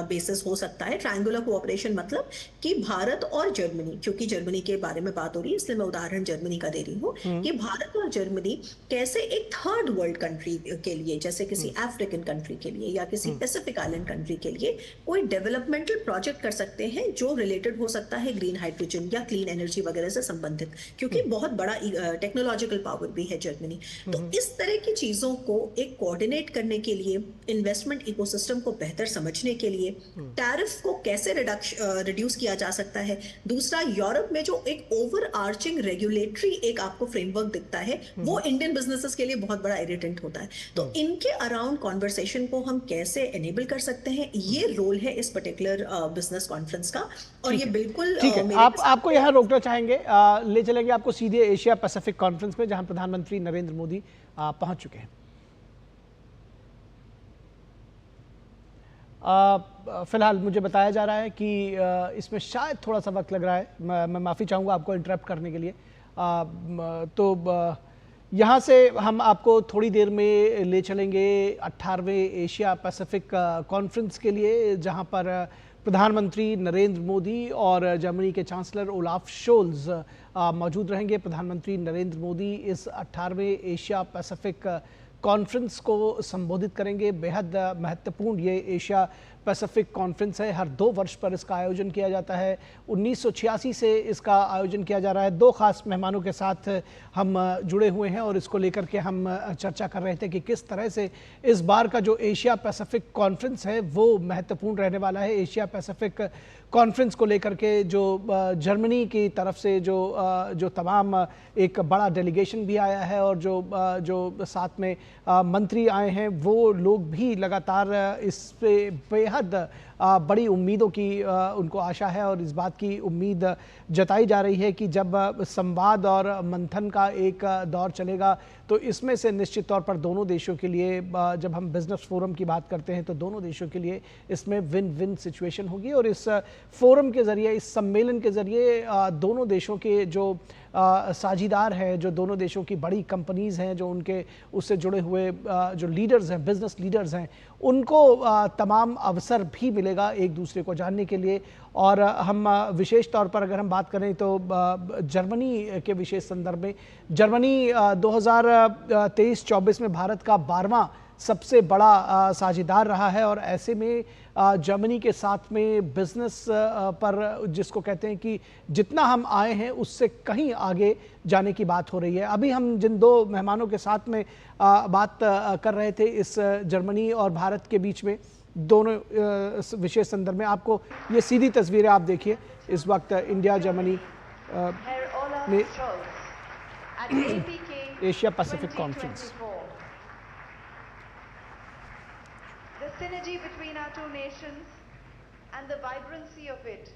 बेसिस हो सकता है। ट्रायंगुलर कोऑपरेशन मतलब कि भारत और जर्मनी, क्योंकि जर्मनी के बारे में बात हो रही है इसलिए मैं उदाहरण जर्मनी का दे रही हूँ, कि भारत और जर्मनी कैसे एक थर्ड वर्ल्ड कंट्री के लिए, जैसे किसी अफ्रीकन कंट्री के लिए या किसी पैसिफिक आइलैंड कंट्री के लिए कोई डेवलपमेंटल प्रोजेक्ट कर सकते हैं जो रिलेटेड हो सकता है ग्रीन हाइड्रोजन या क्लीन एनर्जी वगैरह से संबंधित, क्योंकि बहुत बड़ा टेक्नोलॉजिकल पावर भी है जर्मनी। तो इस तरह की चीजों को एक कोऑर्डिनेट करने के लिए, इन्वेस्टमेंट इकोसिस्टम को बेहतर समझने के लिए, टैरिफ को कैसे रिड्यूस किया जा सकता है। दूसरा, यूरोप में जो एक ओवर आर्चिंग रेगुलेटरी एक आपको फ्रेमवर्क दिखता है वो इंडियन बिजनेसेस के लिए बहुत बड़ा इरिटेंट होता है। तो इनके अराउंड कॉन्वर्सेशन को हम कैसे एनेबल कर सकते हैं, ये रोल है इस पर्टिकुलर बिजनेस कॉन्फ्रेंस का। और ये बिल्कुल ठीक है, आपको यहाँ रोकना चाहेंगे, ले चलेंगे आपको सीधे एशिया पैसिफिक कॉन्फ्रेंस में, जहां प्रधानमंत्री नरेंद्र मोदी पहुंच चुके हैं। फिलहाल मुझे बताया जा रहा है कि इसमें शायद थोड़ा सा वक्त लग रहा है, मैं माफ़ी चाहूँगा आपको इंटरप्ट करने के लिए। तो यहाँ से हम आपको थोड़ी देर में ले चलेंगे 18वें एशिया पैसिफिक कॉन्फ्रेंस के लिए, जहाँ पर प्रधानमंत्री नरेंद्र मोदी और जर्मनी के चांसलर ओलाफ शोल्ज मौजूद रहेंगे। प्रधानमंत्री नरेंद्र मोदी इस 18वें एशिया पैसिफिक कॉन्फ्रेंस को संबोधित करेंगे। बेहद महत्वपूर्ण ये एशिया पैसिफिक कॉन्फ्रेंस है, हर 2 वर्ष पर इसका आयोजन किया जाता है। 1986 से इसका आयोजन किया जा रहा है। 2 खास मेहमानों के साथ हम जुड़े हुए हैं और इसको लेकर के हम चर्चा कर रहे थे कि किस तरह से इस बार का जो एशिया पैसिफिक कॉन्फ्रेंस है वो महत्वपूर्ण रहने वाला है। एशिया पैसिफिक कॉन्फ्रेंस को लेकर के जो जर्मनी की तरफ से जो तमाम एक बड़ा डेलीगेशन भी आया है और जो साथ में मंत्री आए हैं, वो लोग भी लगातार इस पे बेहद बड़ी उम्मीदों की उनको आशा है और इस बात की उम्मीद जताई जा रही है कि जब संवाद और मंथन का एक दौर चलेगा तो इसमें से निश्चित तौर पर दोनों देशों के लिए, जब हम बिजनेस फोरम की बात करते हैं तो दोनों देशों के लिए इसमें विन विन सिचुएशन होगी। और इस फोरम के ज़रिए, इस सम्मेलन के ज़रिए दोनों देशों के जो साझीदार हैं, जो दोनों देशों की बड़ी कंपनीज़ हैं, जो उनके उससे जुड़े हुए जो लीडर्स हैं, बिजनेस लीडर्स हैं, उनको तमाम अवसर भी मिलेगा एक दूसरे को जानने के लिए। और हम विशेष तौर पर अगर हम बात करें तो जर्मनी के विशेष संदर्भ में, जर्मनी 2023-24 में भारत का 12वां सबसे बड़ा साझीदार रहा है और ऐसे में जर्मनी के साथ में बिजनेस पर, जिसको कहते हैं कि जितना हम आए हैं उससे कहीं आगे जाने की बात हो रही है। अभी हम जिन 2 मेहमानों के साथ में बात कर रहे थे इस जर्मनी और भारत के बीच में दोनों विशेष संदर्भ में, आपको ये सीधी तस्वीरें आप देखिए इस वक्त इंडिया जर्मनी में Asia Pacific conference. synergy between our two nations and the vibrancy of it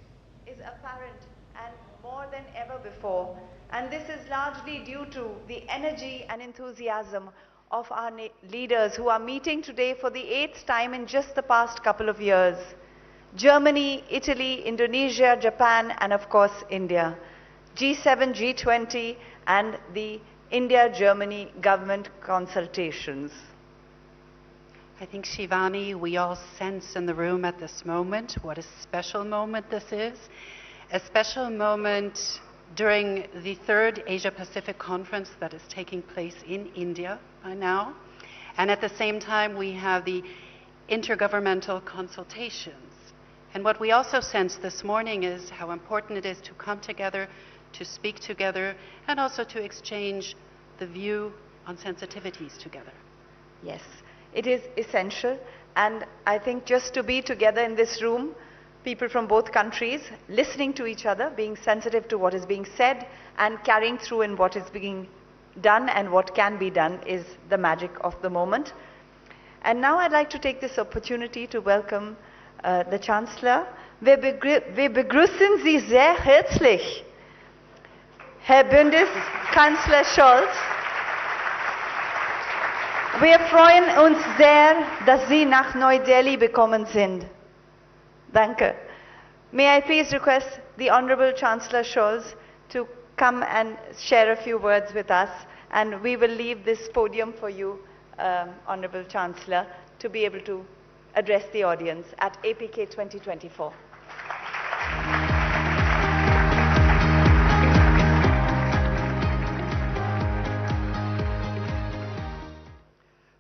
is apparent and more than ever before. And this is largely due to the energy and enthusiasm of our leaders who are meeting today for the 8th time in just the past couple of years. Germany, Italy, Indonesia, Japan, and of course India. G7, G20, and the India-Germany government consultations. I think, Shivani, we all sense in the room at this moment what a special moment this is. A special moment during the 3rd Asia-Pacific Conference that is taking place in India by now. And at the same time, we have the intergovernmental consultations. And what we also sense this morning is how important it is to come together, to speak together, and also to exchange the view on sensitivities together. Yes, it is essential. And I think just to be together in this room, people from both countries, listening to each other, being sensitive to what is being said, and carrying through in what is being done and what can be done is the magic of the moment. And now I'd like to take this opportunity to welcome the Chancellor. Wir begrüßen Sie sehr herzlich, Herr Bundeskanzler Scholz. Wir freuen uns sehr, dass Sie nach Neu-Delhi gekommen sind. Danke. May I please request the Honorable Chancellor Scholz to come and share a few words with us, and we will leave this podium for you, Honorable Chancellor, to be able to address the audience at APK 2024.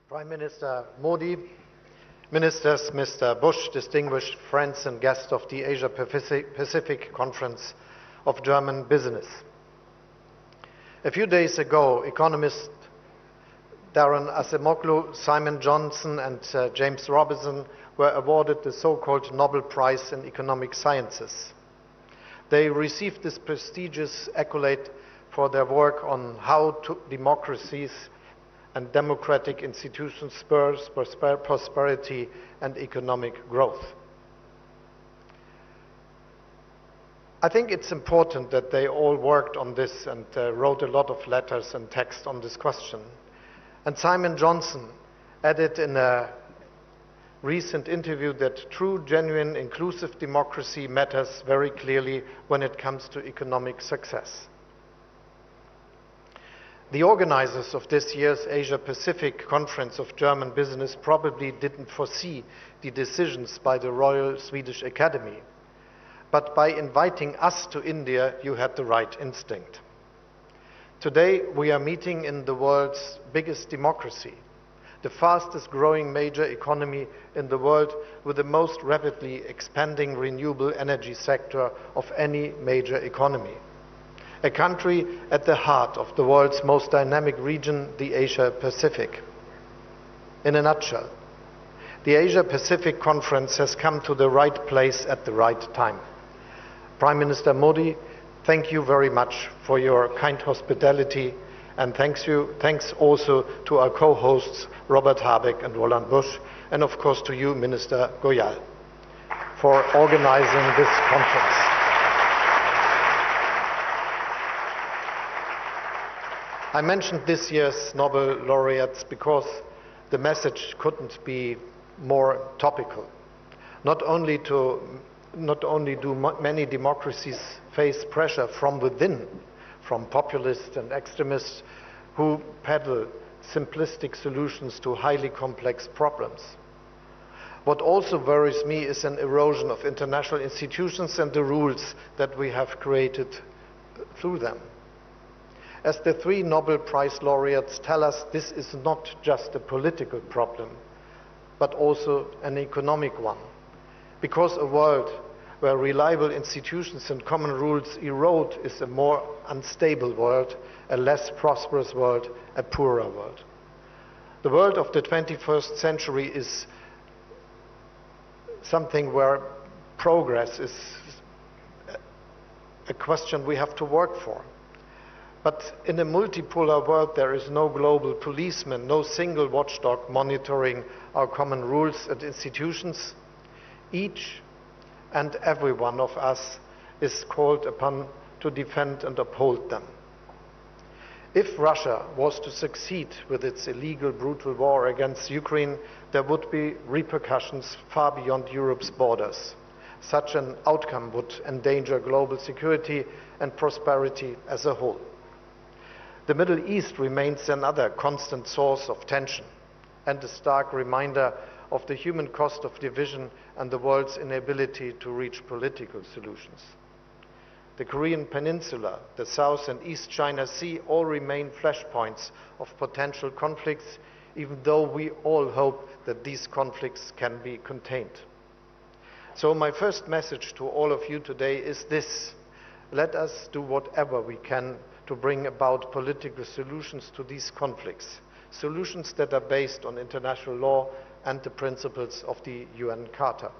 Prime Minister Modi, Ministers, Mr. Bush, distinguished friends and guests of the Asia-Pacific Conference of German Business. A few days ago, economists Darren Acemoglu, Simon Johnson, and James Robinson were awarded the so-called Nobel Prize in Economic Sciences. They received this prestigious accolade for their work on how democracies and democratic institutions spurs prosperity and economic growth. I think it's important that they all worked on this and wrote a lot of letters and text on this question. And Simon Johnson added in a recent interview that true, genuine, inclusive democracy matters very clearly when it comes to economic success. The organizers of this year's Asia-Pacific Conference of German Business probably didn't foresee the decisions by the Royal Swedish Academy. But by inviting us to India, you had the right instinct. Today, we are meeting in the world's biggest democracy, the fastest growing major economy in the world with the most rapidly expanding renewable energy sector of any major economy. A country at the heart of the world's most dynamic region, the Asia-Pacific. In a nutshell, the Asia-Pacific Conference has come to the right place at the right time. Prime Minister Modi, thank you very much for your kind hospitality, and thanks also to our co-hosts Robert Habeck and Roland Busch, and of course to you, Minister Goyal, for organizing this conference. I mentioned this year's Nobel laureates because the message couldn't be more topical. Not only do many democracies face pressure from within, from populists and extremists who peddle simplistic solutions to highly complex problems. What also worries me is an erosion of international institutions and the rules that we have created through them. As the three Nobel Prize laureates tell us, this is not just a political problem, but also an economic one. Because a world where reliable institutions and common rules erode is a more unstable world, a less prosperous world, a poorer world. The world of the 21st century is something where progress is a question we have to work for. But in a multipolar world, there is no global policeman, no single watchdog monitoring our common rules and institutions. Each and every one of us is called upon to defend and uphold them. If Russia was to succeed with its illegal, brutal war against Ukraine, there would be repercussions far beyond Europe's borders. Such an outcome would endanger global security and prosperity as a whole. The Middle East remains another constant source of tension and a stark reminder of the human cost of division and the world's inability to reach political solutions. The Korean Peninsula, the South and East China Sea all remain flashpoints of potential conflicts, even though we all hope that these conflicts can be contained. So my first message to all of you today is this: let us do whatever we can to bring about political solutions to these conflicts, solutions that are based on international law and the principles of the UN Charter.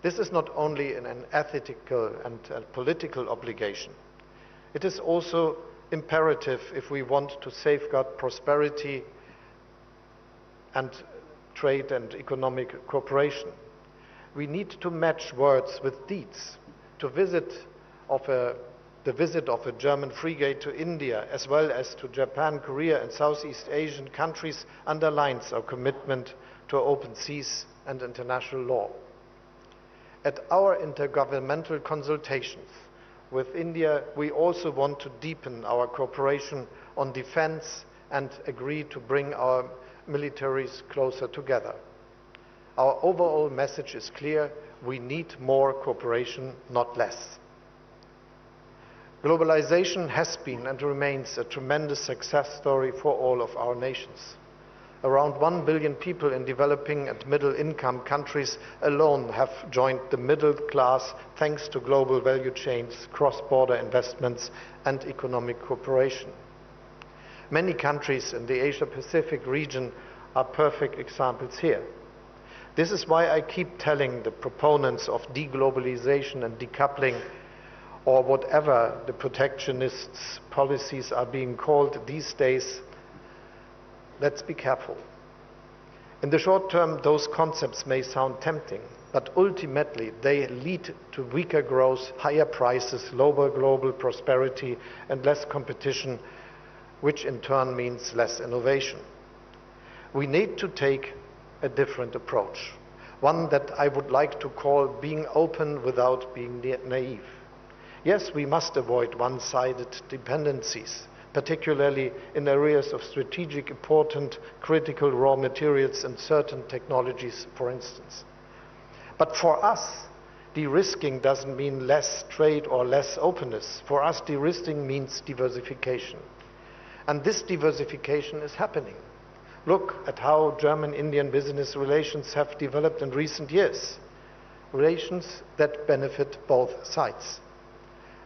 This is not only an ethical and political obligation. It is also imperative if we want to safeguard prosperity and trade and economic cooperation. We need to match words with deeds. The visit of a German frigate to India, as well as to Japan, Korea, and Southeast Asian countries, underlines our commitment to open seas and international law. At our intergovernmental consultations with India, we also want to deepen our cooperation on defense and agree to bring our militaries closer together. Our overall message is clear: we need more cooperation, not less. Globalization has been and remains a tremendous success story for all of our nations. Around 1 billion people in developing and middle-income countries alone have joined the middle class thanks to global value chains, cross-border investments, and economic cooperation. Many countries in the Asia-Pacific region are perfect examples here. This is why I keep telling the proponents of deglobalization and decoupling, or whatever the protectionist policies are being called these days, let's be careful. In the short term, those concepts may sound tempting, but ultimately they lead to weaker growth, higher prices, lower global prosperity, and less competition, which in turn means less innovation. We need to take a different approach, one that I would like to call being open without being naive. Yes, we must avoid one-sided dependencies, particularly in areas of strategic important critical raw materials and certain technologies, for instance. But for us, de-risking doesn't mean less trade or less openness. For us, de-risking means diversification. And this diversification is happening. Look at how German-Indian business relations have developed in recent years. Relations that benefit both sides.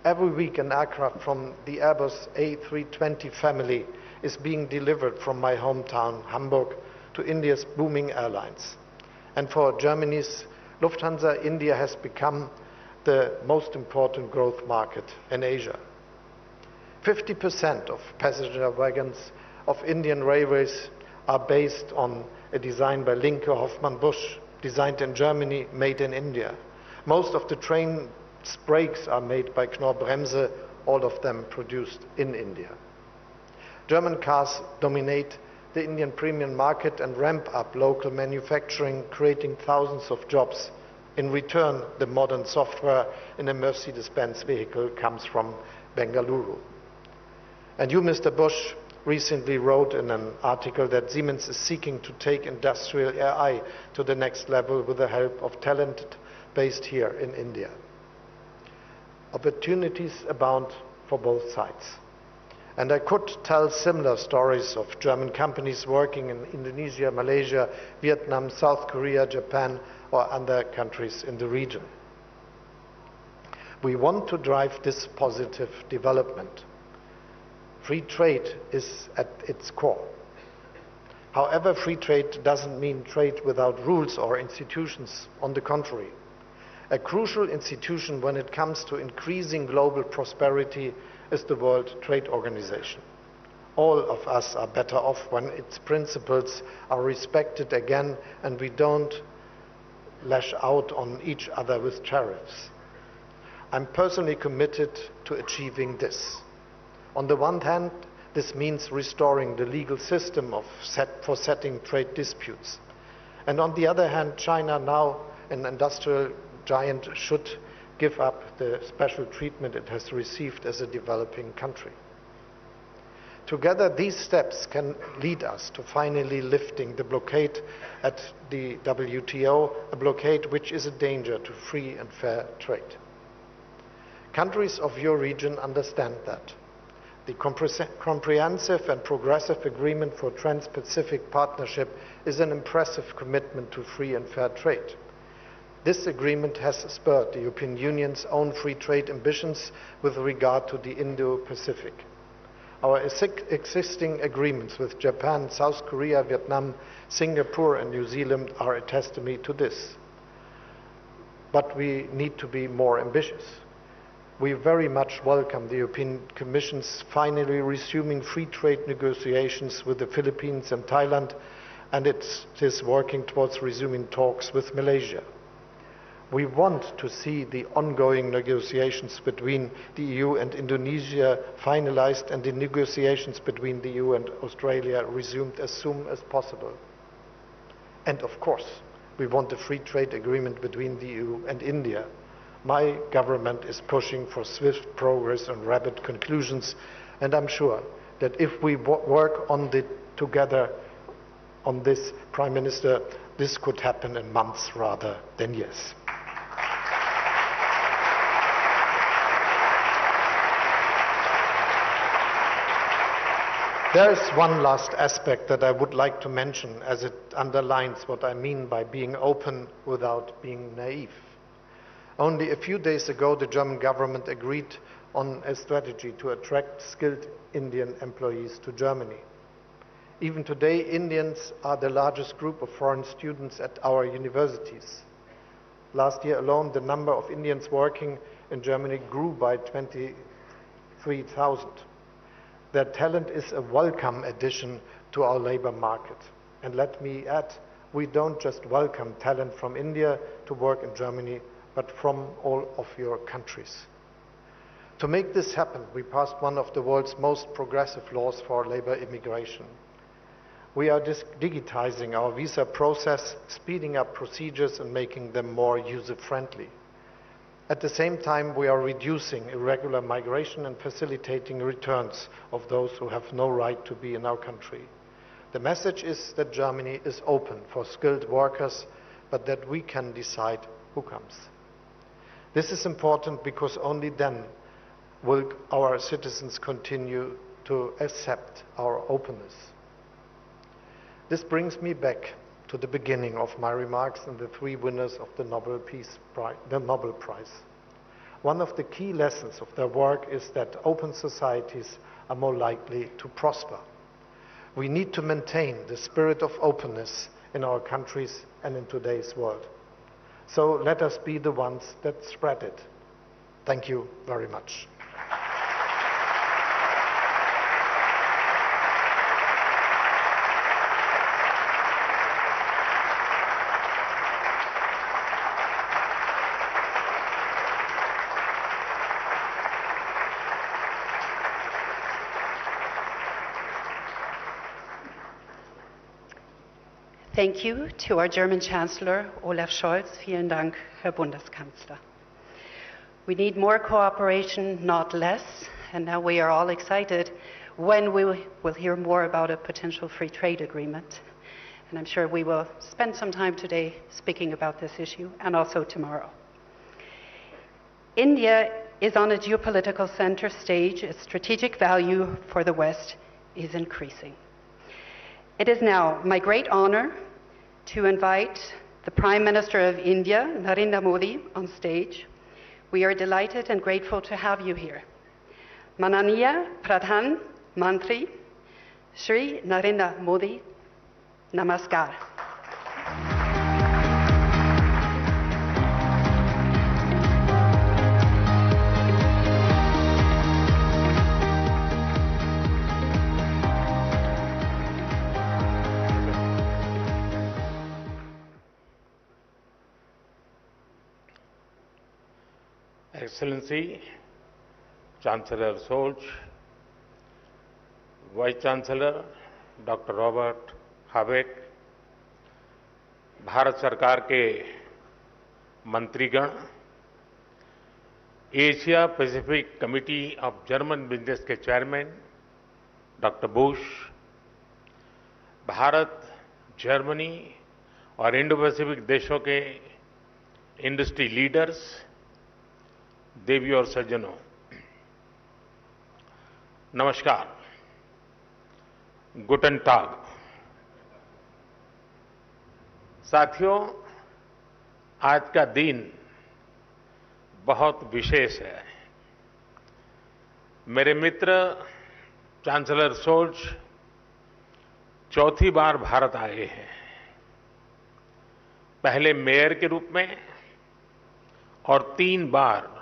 Every week an aircraft from the Airbus A320 family is being delivered from my hometown, Hamburg, to India's booming airlines. And for Germany's Lufthansa, India has become the most important growth market in Asia. 50% of passenger wagons of Indian railways are based on a design by Linke Hofmann Busch, designed in Germany, made in India. Most of the train brakes are made by Knorr-Bremse, all of them produced in India. German cars dominate the Indian premium market and ramp up local manufacturing, creating thousands of jobs. In return, the modern software in a Mercedes-Benz vehicle comes from Bengaluru. And you, Mr. Busch, recently wrote in an article that Siemens is seeking to take industrial AI to the next level with the help of talent based here in India. Opportunities abound for both sides. And I could tell similar stories of German companies working in Indonesia, Malaysia, Vietnam, South Korea, Japan, or other countries in the region. We want to drive this positive development. Free trade is at its core. However, free trade doesn't mean trade without rules or institutions. On the contrary, a crucial institution when it comes to increasing global prosperity is the World Trade Organization. All of us are better off when its principles are respected again and we don't lash out on each other with tariffs. I'm personally committed to achieving this. On the one hand, this means restoring the legal system for setting trade disputes. And on the other hand, China, now an industrial giant, should give up the special treatment it has received as a developing country. Together, these steps can lead us to finally lifting the blockade at the WTO, a blockade which is a danger to free and fair trade. Countries of your region understand that. The comprehensive and progressive agreement for Trans-Pacific Partnership is an impressive commitment to free and fair trade. This agreement has spurred the European Union's own free trade ambitions with regard to the Indo-Pacific. Our existing agreements with Japan, South Korea, Vietnam, Singapore and New Zealand are a testimony to this. But we need to be more ambitious. We very much welcome the European Commission's finally resuming free trade negotiations with the Philippines and Thailand, and it is working towards resuming talks with Malaysia. We want to see the ongoing negotiations between the EU and Indonesia finalized and the negotiations between the EU and Australia resumed as soon as possible. And of course, we want a free trade agreement between the EU and India. My government is pushing for swift progress and rapid conclusions, and I'm sure that if we work together on this, Prime Minister, this could happen in months rather than years. There is one last aspect that I would like to mention, as it underlines what I mean by being open without being naive. Only a few days ago, the German government agreed on a strategy to attract skilled Indian employees to Germany. Even today, Indians are the largest group of foreign students at our universities. Last year alone, the number of Indians working in Germany grew by 23,000. Their talent is a welcome addition to our labor market. And let me add, we don't just welcome talent from India to work in Germany, but from all of your countries. To make this happen, we passed one of the world's most progressive laws for labor immigration. We are digitizing our visa process, speeding up procedures and making them more user-friendly. At the same time, we are reducing irregular migration and facilitating returns of those who have no right to be in our country. The message is that Germany is open for skilled workers, but that we can decide who comes. This is important because only then will our citizens continue to accept our openness. This brings me back to the beginning of my remarks and the three winners of the Nobel Prize. One of the key lessons of their work is that open societies are more likely to prosper. We need to maintain the spirit of openness in our countries and in today's world. So let us be the ones that spread it. Thank you very much. Thank you to our German Chancellor, Olaf Scholz. Vielen Dank, Herr Bundeskanzler. We need more cooperation, not less, and now we are all excited when we will hear more about a potential free trade agreement. And I'm sure we will spend some time today speaking about this issue, and also tomorrow. India is on a geopolitical center stage. Its strategic value for the West is increasing. It is now my great honor to invite the Prime Minister of India, Narendra Modi, on stage. We are delighted and grateful to have you here. Mananiya Pradhan Mantri, Shri Narendra Modi, Namaskar. Excellency, Chancellor Scholz, Vice Chancellor Dr. Robert Habeck, Bharat सरकार के मंत्रीगण, Asia Pacific committee of German business के chairman doctor Bush, Bharat, Germany और Indo Pacific देशों के industry leaders, देवी और सज्जनों, नमस्कार, गुटन टाग। साथियों, आज का दिन बहुत विशेष है। मेरे मित्र चांसलर शोल्ज चौथी बार भारत आए हैं। पहले मेयर के रूप में और 3 बार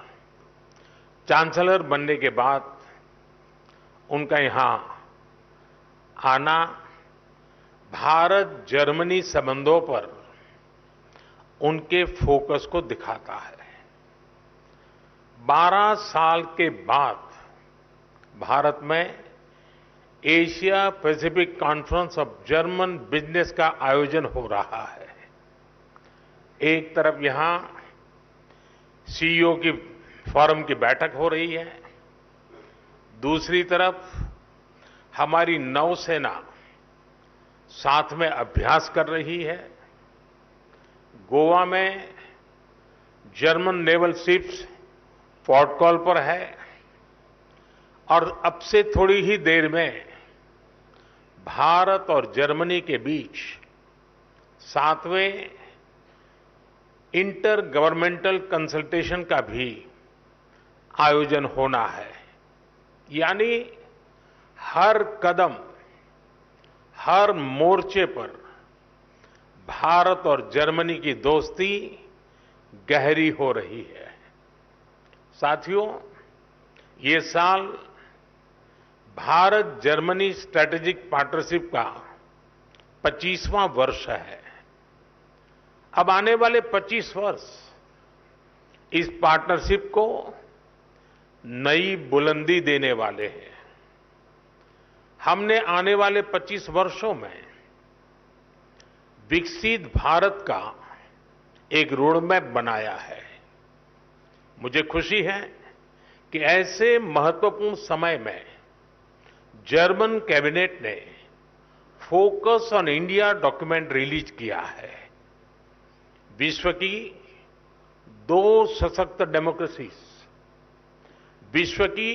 चांसलर बनने के बाद उनका यहां आना भारत जर्मनी संबंधों पर उनके फोकस को दिखाता है। 12 साल के बाद भारत में Asia Pacific conference of German business का आयोजन हो रहा है। एक तरफ यहां सीईओ की फोरम की बैठक हो रही है, दूसरी तरफ हमारी नौसेना साथ में अभ्यास कर रही है। गोवा में German naval ships port call पर है और अब से थोड़ी ही देर में भारत और जर्मनी के बीच 7वें इंटर गवर्नमेंटल कंसल्टेशन का भी आयोजन होना है। यानी हर कदम, हर मोर्चे पर भारत और जर्मनी की दोस्ती गहरी हो रही है। साथियों, ये साल भारत जर्मनी स्ट्रैटेजिक पार्टनरशिप का 25वां वर्ष है। अब आने वाले 25 वर्ष इस पार्टनरशिप को नई बुलंदी देने वाले हैं। हमने आने वाले 25 वर्षों में विकसित भारत का एक रोडमैप बनाया है। मुझे खुशी है कि ऐसे महत्वपूर्ण समय में जर्मन कैबिनेट ने focus on India document release किया है। विश्व की 2 सशक्त डेमोक्रेसीज, विश्व की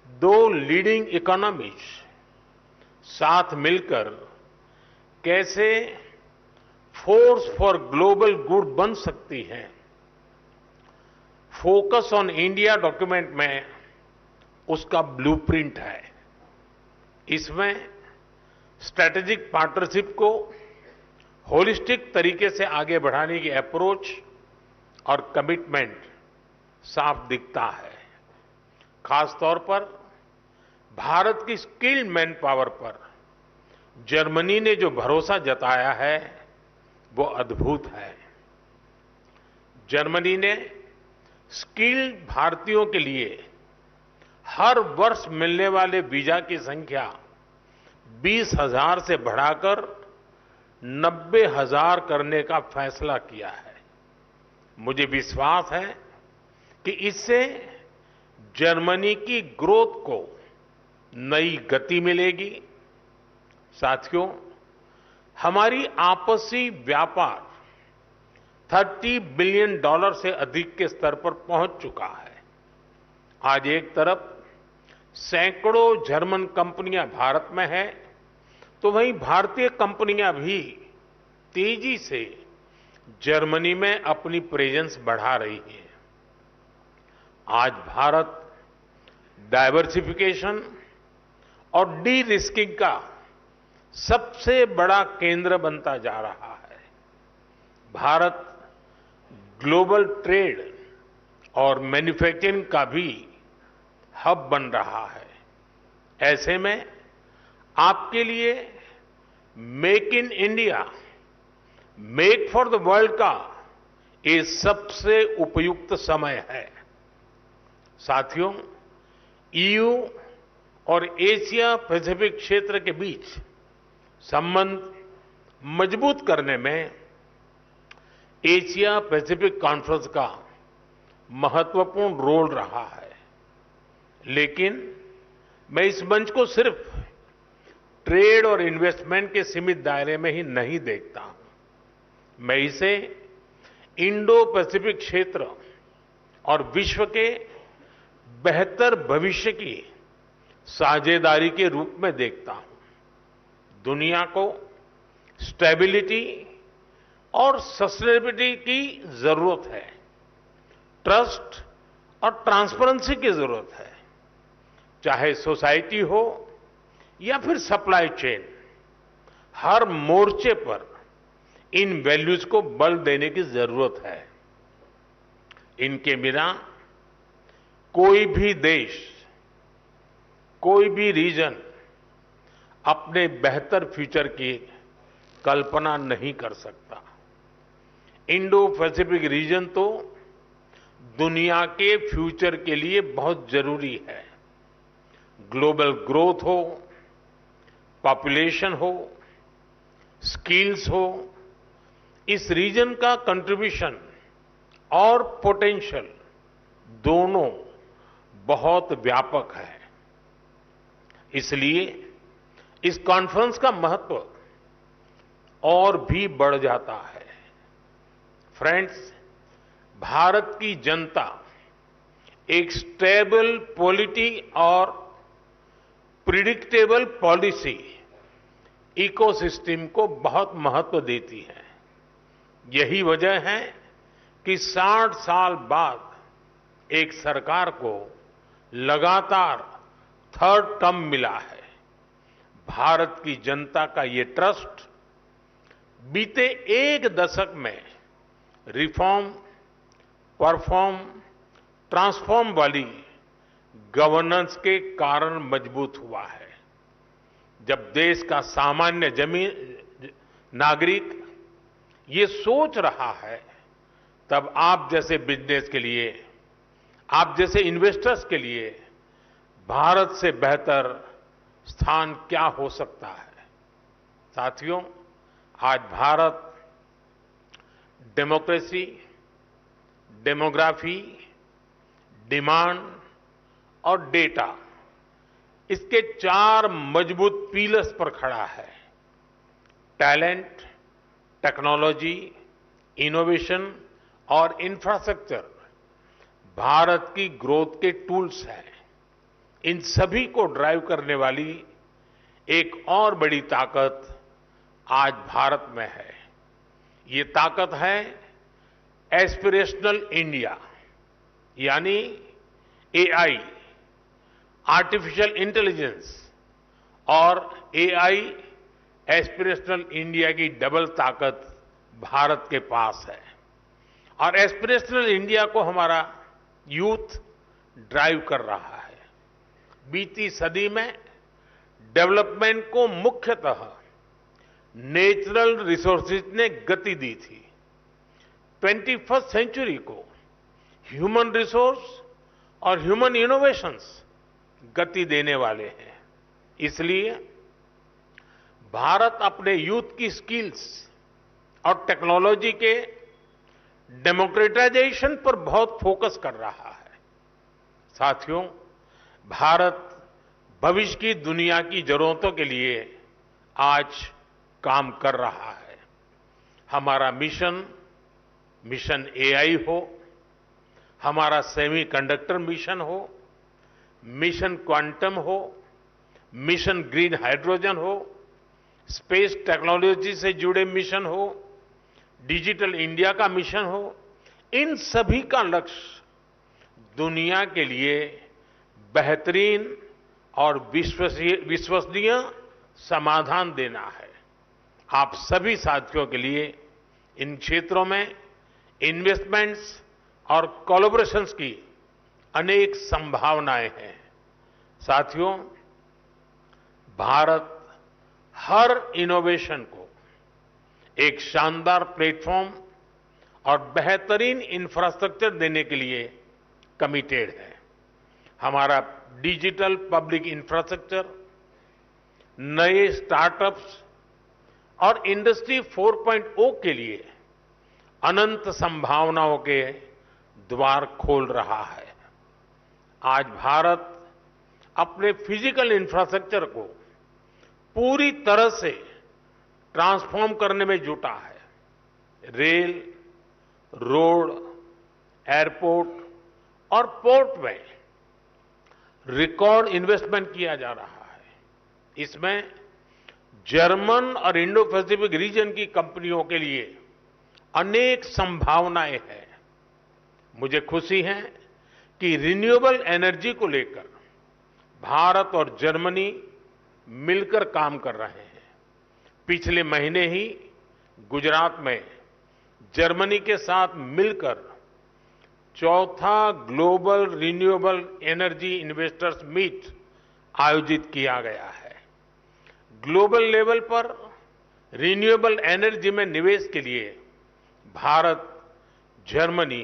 2 लीडिंग इकोनॉमीज साथ मिलकर कैसे फोर्स फॉर ग्लोबल गुड बन सकती हैं। फोकस ऑन इंडिया डॉक्यूमेंट में उसका ब्लूप्रिंट है। इसमें स्ट्रैटेजिक पार्टनरशिप को होलिस्टिक तरीके से आगे बढ़ाने की अप्रोच और कमिटमेंट साफ दिखता है। खास तौर पर भारत की स्किल्ड मैन पावर पर जर्मनी ने जो भरोसा जताया है वो अद्भुत है। जर्मनी ने स्किल्ड भारतीयों के लिए हर वर्ष मिलने वाले वीजा की संख्या 20,000 से बढ़ाकर 90,000 करने का फैसला किया है। मुझे विश्वास है कि इससे जर्मनी की ग्रोथ को नई गति मिलेगी। साथियों, हमारी आपसी व्यापार $30 बिलियन से अधिक के स्तर पर पहुंच चुका है। आज एक तरफ सैकड़ों जर्मन कंपनियां भारत में हैं, तो वहीं भारतीय कंपनियां भी तेजी से जर्मनी में अपनी प्रेजेंस बढ़ा रही हैं। आज भारत डाइवर्सिफिकेशन और डी रिस्किंग का सबसे बड़ा केंद्र बनता जा रहा है। भारत ग्लोबल ट्रेड और मैन्युफैक्चरिंग का भी हब बन रहा है। ऐसे में आपके लिए make in India, make for the world का ये सबसे उपयुक्त समय है। साथियों, ईयू और एशिया पैसिफिक क्षेत्र के बीच संबंध मजबूत करने में एशिया पैसिफिक कॉन्फ्रेंस का महत्वपूर्ण रोल रहा है। लेकिन मैं इस मंच को सिर्फ ट्रेड और इन्वेस्टमेंट के सीमित दायरे में ही नहीं देखता हूं। मैं इसे इंडो पैसिफिक क्षेत्र और विश्व के बेहतर भविष्य की साझेदारी के रूप में देखता हूं। दुनिया को स्टेबिलिटी और सस्टेनेबिलिटी की जरूरत है, ट्रस्ट और ट्रांसपेरेंसी की जरूरत है। चाहे सोसाइटी हो या फिर सप्लाई चेन, हर मोर्चे पर इन वैल्यूज को बल देने की जरूरत है। इनके बिना कोई भी देश, कोई भी रीजन अपने बेहतर फ्यूचर की कल्पना नहीं कर सकता। इंडो पैसिफिक रीजन तो दुनिया के फ्यूचर के लिए बहुत जरूरी है। ग्लोबल ग्रोथ हो, पॉपुलेशन हो, स्किल्स हो, इस रीजन का कंट्रीब्यूशन और पोटेंशियल दोनों बहुत व्यापक है। इसलिए इस कॉन्फ्रेंस का महत्व और भी बढ़ जाता है। फ्रेंड्स, भारत की जनता एक स्टेबल पॉलिटी और प्रिडिक्टेबल पॉलिसी इकोसिस्टम को बहुत महत्व देती है। यही वजह है कि 60 साल बाद एक सरकार को लगातार थर्ड टर्म मिला है। भारत की जनता का ये ट्रस्ट बीते एक दशक में रिफॉर्म, परफॉर्म, ट्रांसफॉर्म वाली गवर्नेंस के कारण मजबूत हुआ है। जब देश का सामान्य नागरिक ये सोच रहा है, तब आप जैसे बिजनेस के लिए, आप जैसे इन्वेस्टर्स के लिए भारत से बेहतर स्थान क्या हो सकता है। साथियों, आज भारत डेमोक्रेसी, डेमोग्राफी, डिमांड और डेटा, इसके 4 मजबूत पिलर्स पर खड़ा है। टैलेंट, टेक्नोलॉजी, इनोवेशन और इंफ्रास्ट्रक्चर भारत की ग्रोथ के टूल्स हैं। इन सभी को ड्राइव करने वाली एक और बड़ी ताकत आज भारत में है। ये ताकत है एस्पिरेशनल इंडिया, यानी एआई, आर्टिफिशियल इंटेलिजेंस और एआई एस्पिरेशनल इंडिया की डबल ताकत भारत के पास है। और एस्पिरेशनल इंडिया को हमारा यूथ ड्राइव कर रहा है। बीती सदी में डेवलपमेंट को मुख्यतः नेचुरल रिसोर्सेज ने गति दी थी। 21st सेंचुरी को ह्यूमन रिसोर्स और ह्यूमन इनोवेशंस गति देने वाले हैं। इसलिए भारत अपने यूथ की स्किल्स और टेक्नोलॉजी के डेमोक्रेटाइजेशन पर बहुत फोकस कर रहा है। साथियों, भारत भविष्य की दुनिया की जरूरतों के लिए आज काम कर रहा है। हमारा मिशन एआई हो, हमारा सेमीकंडक्टर मिशन हो, मिशन क्वांटम हो, मिशन ग्रीन हाइड्रोजन हो, स्पेस टेक्नोलॉजी से जुड़े मिशन हो, डिजिटल इंडिया का मिशन हो, इन सभी का लक्ष्य दुनिया के लिए बेहतरीन और विश्वसनीय समाधान देना है। आप सभी साथियों के लिए इन क्षेत्रों में इन्वेस्टमेंट्स और कोलैबोरेशंस की अनेक संभावनाएं हैं। साथियों, भारत हर इनोवेशन को एक शानदार प्लेटफॉर्म और बेहतरीन इंफ्रास्ट्रक्चर देने के लिए कमिटेड है। हमारा डिजिटल पब्लिक इंफ्रास्ट्रक्चर, नए स्टार्टअप्स और इंडस्ट्री 4.0 के लिए अनंत संभावनाओं के द्वार खोल रहा है। आज भारत अपने फिजिकल इंफ्रास्ट्रक्चर को पूरी तरह से ट्रांसफॉर्म करने में जुटा है। रेल, रोड, एयरपोर्ट और पोर्ट में रिकॉर्ड इन्वेस्टमेंट किया जा रहा है। इसमें जर्मन और इंडो पैसिफिक रीजन की कंपनियों के लिए अनेक संभावनाएं हैं। मुझे खुशी है कि रिन्यूएबल एनर्जी को लेकर भारत और जर्मनी मिलकर काम कर रहे हैं। पिछले महीने ही गुजरात में जर्मनी के साथ मिलकर चौथा global renewable energy investors meet आयोजित किया गया है। ग्लोबल लेवल पर रिन्यूएबल एनर्जी में निवेश के लिए भारत जर्मनी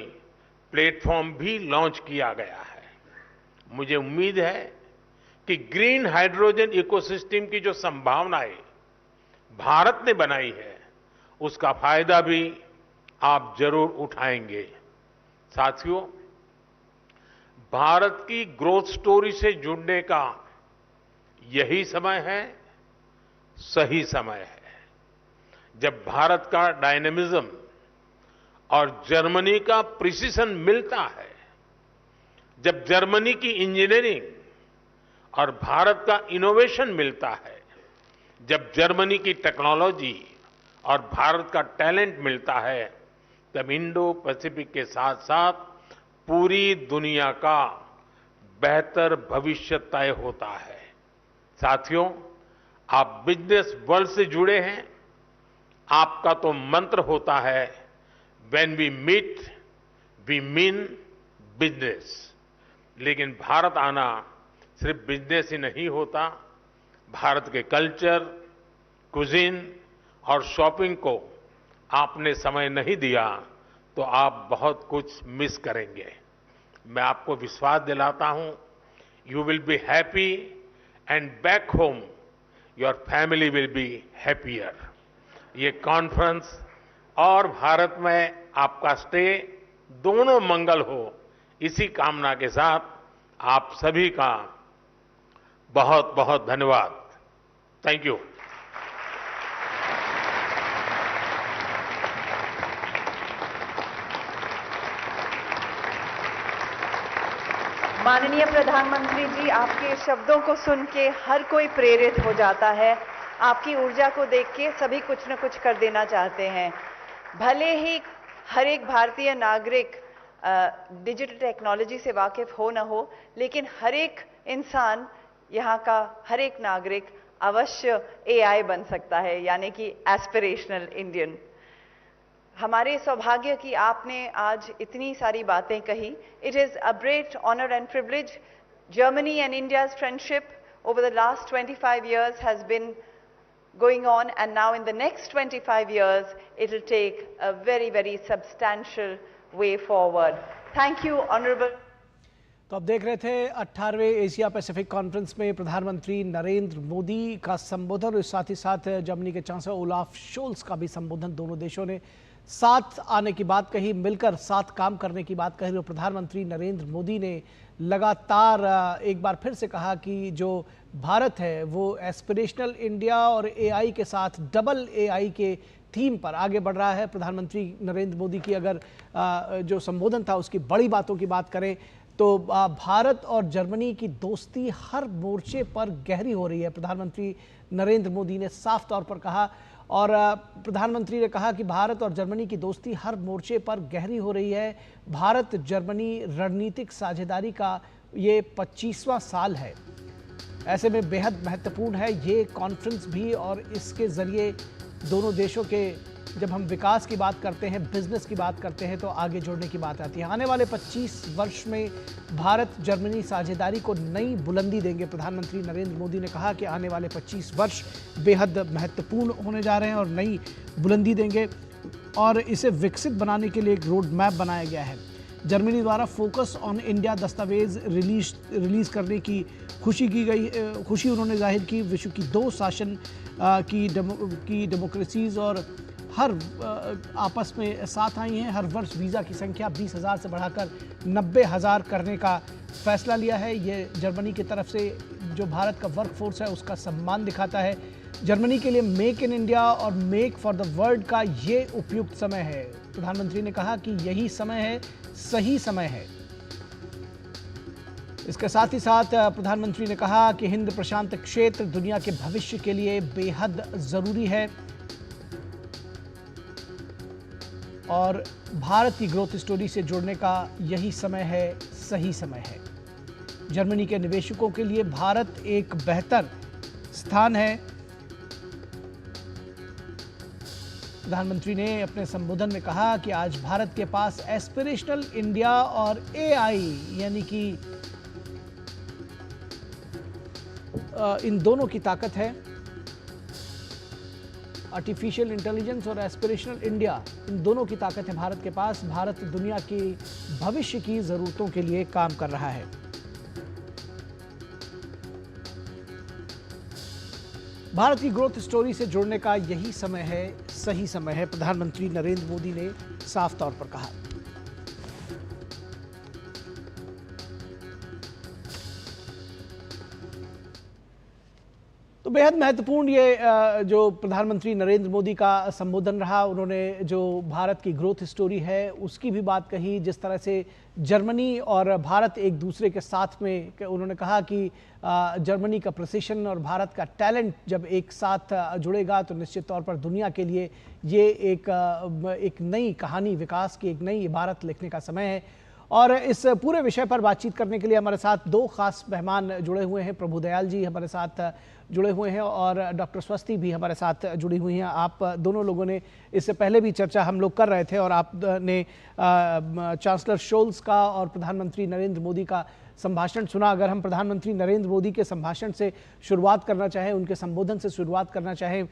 प्लेटफॉर्म भी लॉन्च किया गया है। मुझे उम्मीद है कि ग्रीन हाइड्रोजन इकोसिस्टम की जो संभावनाएं भारत ने बनाई है, उसका फायदा भी आप जरूर उठाएंगे। साथियों, भारत की ग्रोथ स्टोरी से जुड़ने का यही समय है, सही समय है, जब भारत का डायनेमिज्म और जर्मनी का प्रिसिशन मिलता है, जब जर्मनी की इंजीनियरिंग और भारत का इनोवेशन मिलता है, जब जर्मनी की टेक्नोलॉजी और भारत का टैलेंट मिलता है, तब इंडो पैसिफिक के साथ साथ पूरी दुनिया का बेहतर भविष्य तय होता है। साथियों, आप बिजनेस वर्ल्ड से जुड़े हैं। आपका तो मंत्र होता है, when we meet we mean business. लेकिन भारत आना सिर्फ बिजनेस ही नहीं होता। भारत के कल्चर, कुजीन और शॉपिंग को आपने समय नहीं दिया तो आप बहुत कुछ मिस करेंगे। मैं आपको विश्वास दिलाता हूं, you will be happy and back home your family will be happier. ये कॉन्फ्रेंस और भारत में आपका स्टे दोनों मंगल हो, इसी कामना के साथ आप सभी का बहुत बहुत धन्यवाद। Thank you. माननीय प्रधानमंत्री जी, आपके शब्दों को सुन के हर कोई प्रेरित हो जाता है। आपकी ऊर्जा को देख के सभी कुछ न कुछ कर देना चाहते हैं। भले ही हर एक भारतीय नागरिक डिजिटल टेक्नोलॉजी से वाकिफ हो ना हो, लेकिन हर एक इंसान, यहाँ का हर एक नागरिक अवश्य एआई बन सकता है, यानी कि एस्पिरेशनल इंडियन। हमारे सौभाग्य कि आपने आज इतनी सारी बातें कही। It is a great honour and privilege. Germany and India's friendship over the last 25 years has been going on, and now in the next 25 years it will take a very, very substantial way forward. Thank you, Honorable. तो अब देख रहे थे 18वें Asia Pacific conference में प्रधानमंत्री नरेंद्र मोदी का संबोधन और साथ ही साथ जर्मनी के चांसलर ओलाफ शोल्स का भी संबोधन। दोनों देशों ने साथ आने की बात कही, मिलकर साथ काम करने की बात कही और प्रधानमंत्री नरेंद्र मोदी ने लगातार एक बार फिर से कहा कि जो भारत है वो एस्पिरेशनल इंडिया और एआई के साथ डबल एआई के थीम पर आगे बढ़ रहा है। प्रधानमंत्री नरेंद्र मोदी की अगर जो संबोधन था उसकी बड़ी बातों की बात करें तो भारत और जर्मनी की दोस्ती हर मोर्चे पर गहरी हो रही है। प्रधानमंत्री नरेंद्र मोदी ने साफ तौर पर कहा और प्रधानमंत्री ने कहा कि भारत और जर्मनी की दोस्ती हर मोर्चे पर गहरी हो रही है। भारत जर्मनी रणनीतिक साझेदारी का ये 25वां साल है। ऐसे में बेहद महत्वपूर्ण है ये कॉन्फ्रेंस भी और इसके ज़रिए दोनों देशों के जब हम विकास की बात करते हैं, बिजनेस की बात करते हैं तो आगे जोड़ने की बात आती है। आने वाले 25 वर्ष में भारत जर्मनी साझेदारी को नई बुलंदी देंगे। प्रधानमंत्री नरेंद्र मोदी ने कहा कि आने वाले 25 वर्ष बेहद महत्वपूर्ण होने जा रहे हैं और नई बुलंदी देंगे और इसे विकसित बनाने के लिए एक रोड मैप बनाया गया है। जर्मनी द्वारा फोकस ऑन इंडिया दस्तावेज रिलीज करने की खुशी उन्होंने जाहिर की। विश्व की 2 शासन की डेमोक्रेसीज और हर आपस में साथ आई हैं। हर वर्ष वीज़ा की संख्या 20,000 से बढ़ाकर 90,000 करने का फैसला लिया है। ये जर्मनी की तरफ से जो भारत का वर्कफोर्स है उसका सम्मान दिखाता है। जर्मनी के लिए मेक इन इंडिया और मेक फॉर द वर्ल्ड का ये उपयुक्त समय है। प्रधानमंत्री ने कहा कि यही समय है, सही समय है। इसके साथ ही साथ प्रधानमंत्री ने कहा कि हिंद प्रशांत क्षेत्र दुनिया के भविष्य के लिए बेहद जरूरी है और भारत की ग्रोथ स्टोरी से जुड़ने का यही समय है, सही समय है। जर्मनी के निवेशकों के लिए भारत एक बेहतर स्थान है। प्रधानमंत्री ने अपने संबोधन में कहा कि आज भारत के पास एस्पिरेशनल इंडिया और एआई यानी कि इन दोनों की ताकत है। आर्टिफिशियल इंटेलिजेंस और एस्पिरेशनल इंडिया, इन दोनों की ताकत है भारत के पास। भारत दुनिया की भविष्य की ज़रूरतों के लिए काम कर रहा है। भारत की ग्रोथ स्टोरी से जुड़ने का यही समय है, सही समय है, प्रधानमंत्री नरेंद्र मोदी ने साफ तौर पर कहा। तो बेहद महत्वपूर्ण ये जो प्रधानमंत्री नरेंद्र मोदी का संबोधन रहा। उन्होंने जो भारत की ग्रोथ स्टोरी है उसकी भी बात कही, जिस तरह से जर्मनी और भारत एक दूसरे के साथ में, उन्होंने कहा कि जर्मनी का प्रिसिशन और भारत का टैलेंट जब एक साथ जुड़ेगा तो निश्चित तौर पर दुनिया के लिए ये एक नई कहानी, विकास की एक नई इबारत लिखने का समय है। और इस पूरे विषय पर बातचीत करने के लिए हमारे साथ 2 खास मेहमान जुड़े हुए हैं। प्रभु दयाल जी हमारे साथ जुड़े हुए हैं और डॉक्टर स्वस्ति भी हमारे साथ जुड़ी हुई हैं। आप दोनों लोगों ने इससे पहले भी चर्चा हम लोग कर रहे थे और आपने चांसलर शोल्स का और प्रधानमंत्री नरेंद्र मोदी का संभाषण सुना। अगर हम प्रधानमंत्री नरेंद्र मोदी के संभाषण से शुरुआत करना चाहें, उनके संबोधन से शुरुआत करना चाहें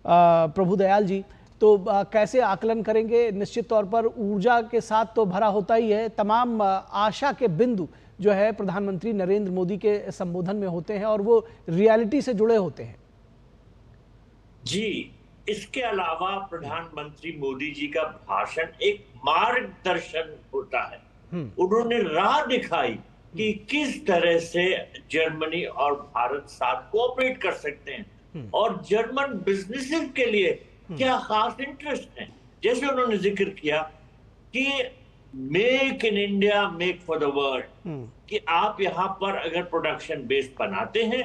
प्रभु दयाल जी, तो कैसे आकलन करेंगे? निश्चित तौर पर ऊर्जा के साथ तो भरा होता ही है। तमाम आशा के बिंदु जो है प्रधानमंत्री नरेंद्र मोदी के संबोधन में होते हैं और वो रियलिटी से जुड़े होते हैं। जी, इसके अलावा प्रधानमंत्री मोदी जी का भाषण एक मार्गदर्शन होता है। उन्होंने राह दिखाई कि किस तरह से जर्मनी और भारत साथ कोऑपरेट कर सकते हैं और जर्मन बिजनेसेस के लिए क्या खास इंटरेस्ट है। जैसे उन्होंने जिक्र किया कि make in India make for the world, कि आप यहाँ पर अगर प्रोडक्शन बेस बनाते हैं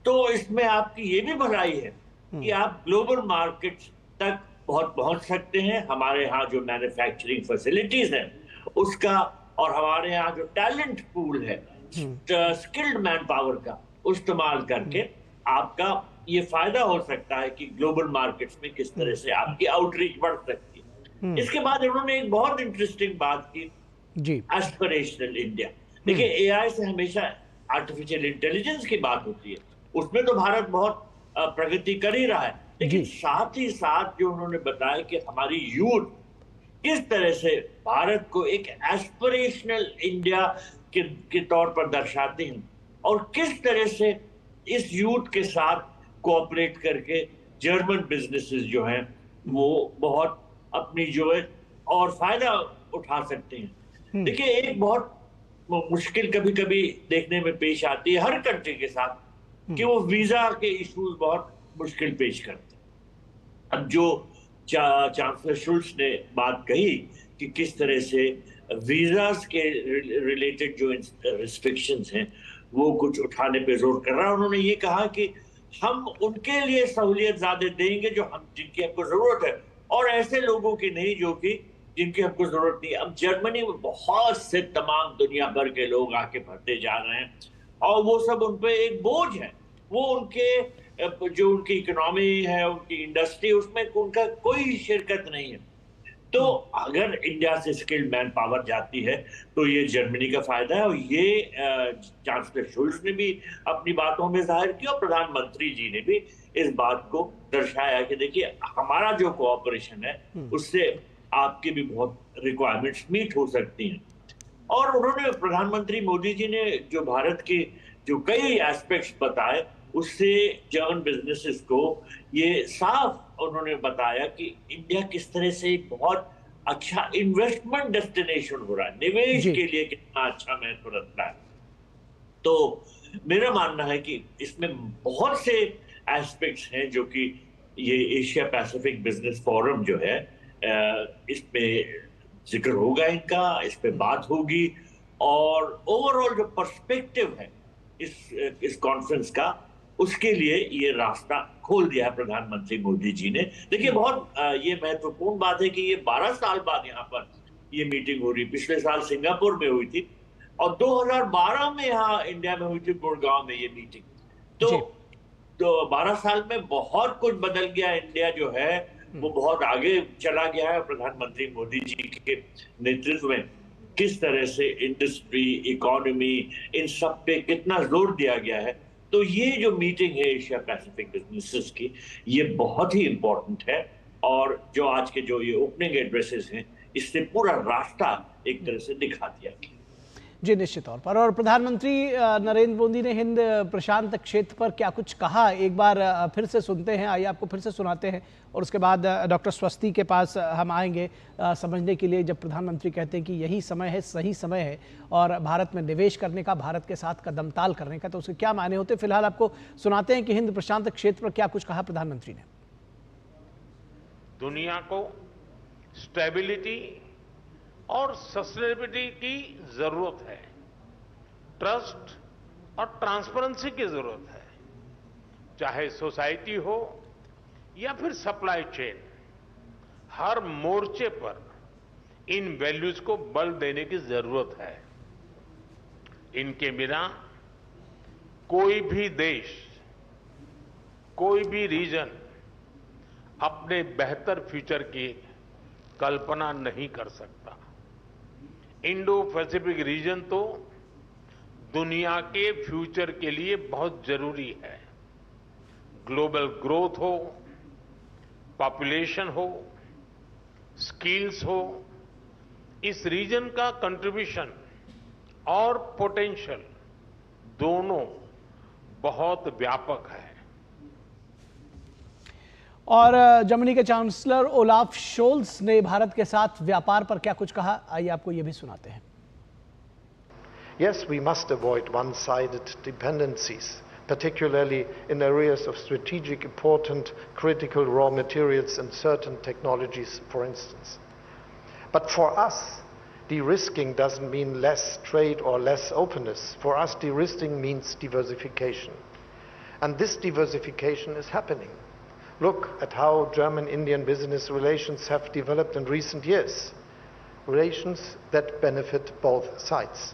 तो इसमें आपकी ये भी भलाई है कि आप ग्लोबल मार्केट्स तक बहुत पहुंच सकते हैं। हमारे यहाँ जो मैन्युफैक्चरिंग फैसिलिटीज हैं उसका और हमारे यहाँ जो टैलेंट पूल है, स्किल्ड मैन पावर का इस्तेमाल करके आपका ये फायदा हो सकता है कि ग्लोबल मार्केट्स में किस तरह से आपकी आउटरीच बढ़ सकती है। इसके बाद उन्होंने एक बहुत इंटरेस्टिंग बात की जी, एस्पिरेशनल इंडिया। देखिए, एआई से हमेशा आर्टिफिशियल इंटेलिजेंस की बात होती है, उसमें तो भारत बहुत प्रगति कर ही रहा है, लेकिन साथ ही साथ जो उन्होंने बताया कि हमारी यूथ किस तरह से भारत को एक एस्पिरेशनल इंडिया के तौर पर दर्शाती हैं और किस तरह से इस यूथ के साथ कोऑपरेट करके जर्मन बिजनेसेस जो हैं वो बहुत अपनी जो है और फायदा उठा सकते हैं। देखिए, एक बहुत मुश्किल कभी कभी देखने में पेश आती है हर कंट्री के साथ कि वो वीजा के इश्यूज बहुत मुश्किल पेश करते हैं। अब जो चांसलर शुल्स ने बात कही कि किस तरह से वीजास के रिलेटेड जो रिस्ट्रिक्शंस हैं वो कुछ उठाने पे जोर कर रहा है। उन्होंने ये कहा कि हम उनके लिए सहूलियत ज्यादा देंगे जो जिनकी हमको जरूरत है और ऐसे लोगों की नहीं जो कि जिनकी हमको जरूरत नहीं है। अब जर्मनी में बहुत से तमाम दुनिया भर के लोग आके भरते जा रहे हैं और वो सब उन पे एक बोझ है। वो उनके जो उनकी इकोनॉमी है, उनकी इंडस्ट्री, उसमें उनका कोई शिरकत नहीं है। तो अगर इंडिया से स्किल्ड मैन पावर जाती है तो ये जर्मनी का फायदा है और ये चांसलर शुल्स ने भी अपनी बातों में जाहिर किया और प्रधानमंत्री जी ने भी इस बात को दर्शाया कि देखिए, हमारा जो कोऑपरेशन है उससे आपकी भी बहुत रिक्वायरमेंट्स मीट हो सकती हैं। और उन्होंने, प्रधानमंत्री मोदी जी ने जो भारत के जो कई एस्पेक्ट्स बताए, उससे जर्मन बिजनेसेस को ये साफ उन्होंने बताया कि इंडिया किस तरह से एक बहुत अच्छा इन्वेस्टमेंट डेस्टिनेशन हो रहा है, निवेश के लिए कितना अच्छा महत्व रखता है। तो मेरा मानना है कि इसमें बहुत से एस्पेक्ट्स हैं जो कि ये एशिया पैसिफिक बिजनेस फोरम जो है, इसमें जिक्र होगा इनका, इस पे बात होगी, और ओवरऑल जो पर्सपेक्टिव है इस कॉन्फ्रेंस का, उसके लिए ये रास्ता खोल दिया है प्रधानमंत्री मोदी जी ने। देखिए, बहुत ये महत्वपूर्ण बात है कि ये 12 साल बाद यहाँ पर ये मीटिंग हो रही। पिछले साल सिंगापुर में हुई थी और 2012 में यहाँ इंडिया में हुई थी, गुड़गांव में ये मीटिंग। तो 12 साल में बहुत कुछ बदल गया। इंडिया जो है वो बहुत आगे चला गया है। प्रधानमंत्री मोदी जी के नेतृत्व में किस तरह से इंडस्ट्री, इकोनॉमी, इन सब पे कितना जोर दिया गया है। तो ये जो मीटिंग है एशिया पैसिफिक बिजनेसेस की, ये बहुत ही इंपॉर्टेंट है। और जो आज के जो ये ओपनिंग एड्रेसेस हैं, इससे पूरा रास्ता एक तरह से दिखा दिया गया। जी, निश्चित तौर पर। और प्रधानमंत्री नरेंद्र मोदी ने हिंद प्रशांत क्षेत्र पर क्या कुछ कहा, एक बार फिर से सुनते हैं, आइए आपको फिर से सुनाते हैं, और उसके बाद डॉक्टर स्वस्ति के पास हम आएंगे समझने के लिए। जब प्रधानमंत्री कहते हैं कि यही समय है, सही समय है और भारत में निवेश करने का, भारत के साथ कदम ताल करने का, तो उसके क्या मायने होते हैं। फिलहाल आपको सुनाते हैं कि हिंद प्रशांत क्षेत्र पर क्या कुछ कहा प्रधानमंत्री ने। दुनिया को स्टेबिलिटी और सस्टेनेबिलिटी की जरूरत है, ट्रस्ट और ट्रांसपेरेंसी की जरूरत है। चाहे सोसाइटी हो या फिर सप्लाई चेन, हर मोर्चे पर इन वैल्यूज को बल देने की जरूरत है। इनके बिना कोई भी देश, कोई भी रीजन अपने बेहतर फ्यूचर की कल्पना नहीं कर सकता। इंडो पैसिफिक रीजन तो दुनिया के फ्यूचर के लिए बहुत जरूरी है। ग्लोबल ग्रोथ हो, पॉपुलेशन हो, स्किल्स हो, इस रीजन का कंट्रीब्यूशन और पोटेंशियल दोनों बहुत व्यापक है। और जर्मनी के चांसलर ओलाफ शोल्स ने भारत के साथ व्यापार पर क्या कुछ कहा, आइए आपको ये भी सुनाते हैं। Yes, we must avoid one-sided dependencies, particularly in areas of strategic important critical raw materials and certain technologies, for instance. But for us, de-risking doesn't mean less trade or less openness. For us, de-risking means diversification. And this diversification is happening. Look at how German-Indian business relations have developed in recent years. Relations that benefit both sides.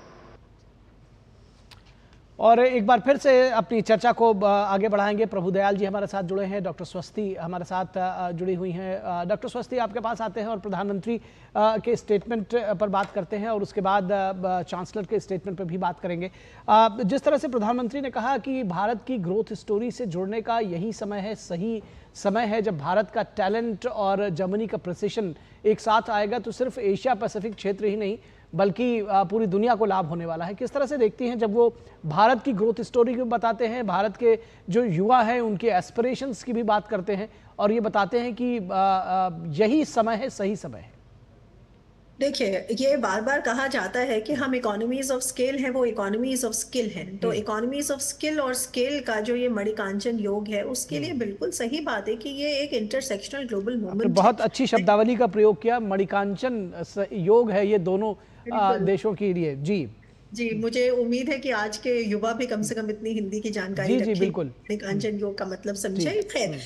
और एक बार फिर से अपनी चर्चा को आगे बढ़ाएंगे। प्रभुदयाल जी हमारे साथ जुड़े हैं, डॉक्टर स्वस्ति हमारे साथ जुड़ी हुई हैं। डॉक्टर स्वस्ति, आपके पास आते हैं और प्रधानमंत्री के स्टेटमेंट पर बात करते हैं और उसके बाद चांसलर के स्टेटमेंट पर भी बात करेंगे। जिस तरह से प्रधानमंत्री ने कहा कि भारत की ग्रोथ स्टोरी से जुड़ने का यही समय है, सही समय है, जब भारत का टैलेंट और जर्मनी का प्रिसिशन एक साथ आएगा तो सिर्फ एशिया पैसिफिक क्षेत्र ही नहीं बल्कि पूरी दुनिया को लाभ होने वाला है। किस तरह से देखती हैं जब वो भारत की ग्रोथ स्टोरी को बताते हैं, भारत के जो युवा हैं उनके एस्पिरेशंस की भी बात करते हैं और ये बताते हैं कि यही समय है, सही समय है। देखिए, ये बार बार कहा जाता है कि हम इकोनॉमीज ऑफ स्केल हैं, वो इकोनॉमीज ऑफ स्किल हैं। तो इकोनॉमीज ऑफ स्किल और स्केल का जो ये मणिकांचन योग है, उसके लिए बिल्कुल सही बात है कि ये एक इंटरसेक्शनल ग्लोबल मूवमेंट। बहुत अच्छी शब्दावली का प्रयोग किया, मणिकांचन योग है ये दोनों देशों के लिए। जी, मुझे उम्मीद है कि आज के युवा भी कम से कम इतनी हिंदी की जानकारी रखें। बिल्कुल। मणिकांचन योग का मतलब समझे। खैर,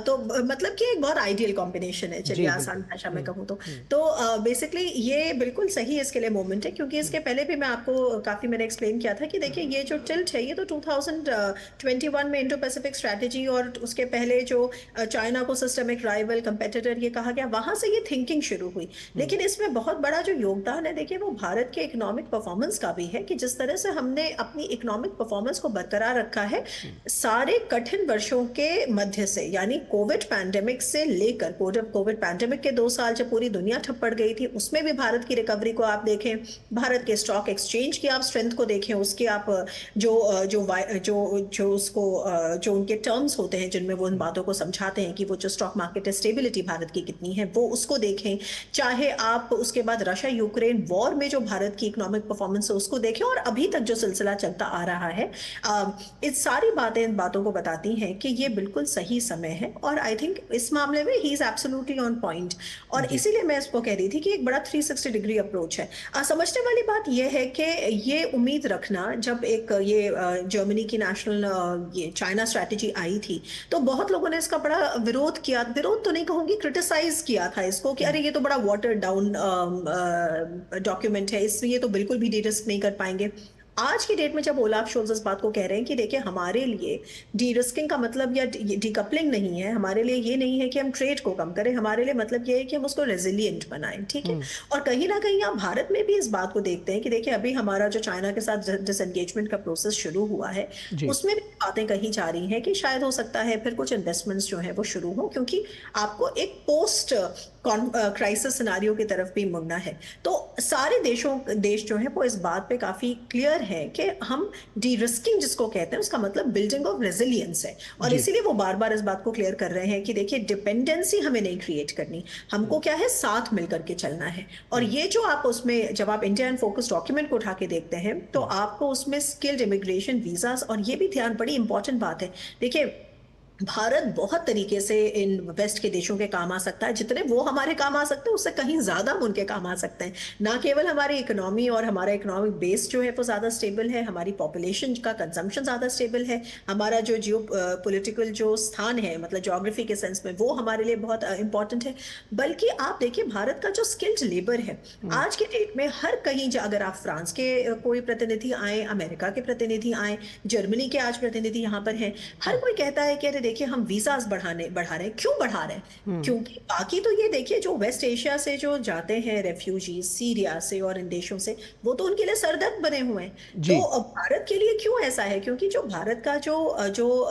तो मतलब कि एक बहुत आइडियल कॉम्बिनेशन है, चलिए आसान भाषा में कहूँ तो बेसिकली ये बिल्कुल सही इसके लिए मोमेंट है, क्योंकि इसके पहले भी मैं आपको काफी मैंने एक्सप्लेन किया था कि देखिए ये जो टिल्ट है ये तो 2021 में इंडो पैसिफिक स्ट्रैटेजी और उसके पहले जो चाइना को सिस्टमिक राइवल कंपेटिटर ये कहा गया, वहां से ये थिंकिंग शुरू हुई। लेकिन इसमें बहुत बड़ा जो योगदान है देखिए वो भारत के इकोनॉमिक परफॉर्मेंस का भी है कि जिस तरह से हमने अपनी इकोनॉमिक परफॉर्मेंस को बरकरार रखा है सारे कठिन वर्षों के मध्य से, यानी कोविड पैंडेमिक से लेकर कोविड पैंडेमिक के 2 साल जब पूरी दुनिया ठप पड़ गई थी, उसमें भी भारत की रिकवरी को आप देखें, भारत के स्टॉक एक्सचेंज की आप स्ट्रेंथ को देखें, उसके आप जो उनके टर्म्स होते हैं जिनमें वो उन बातों को समझाते हैं कि वो जो स्टॉक मार्केट स्टेबिलिटी भारत की कितनी है, वो उसको देखें, चाहे आप उसके बाद रशिया यूक्रेन वॉर में जो भारत की इकोनॉमिक परफॉर्मेंस है उसको देखें, और अभी तक जो सिलसिला चलता आ रहा है, इस सारी बातें इन बातों को बताती हैं कि ये बिल्कुल सही समय है। और आई थिंक इस मामले में he is absolutely on point, और इसीलिए मैं इसको कह रही थी कि एक बड़ा 360 डिग्री अप्रोच है। समझने वाली बात यह है कि ये उम्मीद रखना, जब एक ये जर्मनी की नेशनल ये चाइना स्ट्रैटेजी आई थी तो बहुत लोगों ने इसका बड़ा विरोध किया, विरोध तो नहीं कहूंगी, क्रिटिसाइज किया था इसको कि अरे ये तो बड़ा वाटर डाउन डॉक्यूमेंट है, इसलिए तो बिल्कुल भी डी-रिस्क नहीं कर पाएंगे। आज की डेट में जब ओलाफ शोल्ज इस बात को कह रहे हैं कि देखिए हमारे लिए डी-रिस्किंग का मतलब या डीकपलिंग नहीं है, हमारे लिए ये नहीं है कि हम ट्रेड को कम करें, हमारे लिए मतलब ये है कि हम उसको रेजिलिएंट बनाएं, ठीक है। और कहीं ना कहीं आप भारत में भी इस बात को देखते हैं कि देखिए अभी हमारा जो चाइना के साथ डिसएंगेजमेंट का प्रोसेस शुरू हुआ है उसमें भी बातें कही जा रही हैं कि शायद हो सकता है फिर कुछ इन्वेस्टमेंट्स जो है वो शुरू हो, क्योंकि आपको एक पोस्ट क्राइसिस सिनारियो की तरफ भी मुड़ना है। तो सारे देश जो है वो इस बात पे काफी क्लियर है कि हम डी रिस्किंग जिसको कहते हैं उसका मतलब बिल्डिंग ऑफ रेजिलियंस है, और इसीलिए वो बार बार इस बात को क्लियर कर रहे हैं कि देखिए डिपेंडेंसी हमें नहीं क्रिएट करनी, हमको क्या है साथ मिलकर के चलना है। और ये जो आप उसमें जब आप इंडिया इन फोकस डॉक्यूमेंट को उठा के देखते हैं तो आपको उसमें स्किल्ड इमिग्रेशन वीजास, और ये भी ध्यान, बड़ी इंपॉर्टेंट बात है, देखिए भारत बहुत तरीके से इन वेस्ट के देशों के काम आ सकता है, जितने वो हमारे काम आ सकते हैं उससे कहीं ज्यादा हम उनके काम आ सकते हैं। ना केवल हमारी इकोनॉमी और हमारा इकोनॉमिक बेस जो है वो ज्यादा स्टेबल है, हमारी पॉपुलेशन का कंजम्पशन ज्यादा स्टेबल है, हमारा जो जियो पॉलिटिकल जो स्थान है मतलब ज्योग्राफी के सेंस में वो हमारे लिए बहुत इंपॉर्टेंट है। बल्कि आप देखिए भारत का जो स्किल्ड लेबर है आज के डेट में हर कहीं, अगर आप फ्रांस के कोई प्रतिनिधि आए, अमेरिका के प्रतिनिधि आए, जर्मनी के आज प्रतिनिधि यहाँ पर हैं, हर कोई कहता है कि देखिए हम वीजास बढ़ा रहे हैं। क्यों बढ़ा रहे हैं? क्योंकि बाकी तो ये देखिए जो वेस्ट एशिया से जो जाते हैं रेफ्यूजीज, सीरिया से और इन देशों से, वो तो उनके लिए सरदर्द बने हुए हैं। तो भारत के लिए क्यों ऐसा है? क्योंकि जो भारत का जो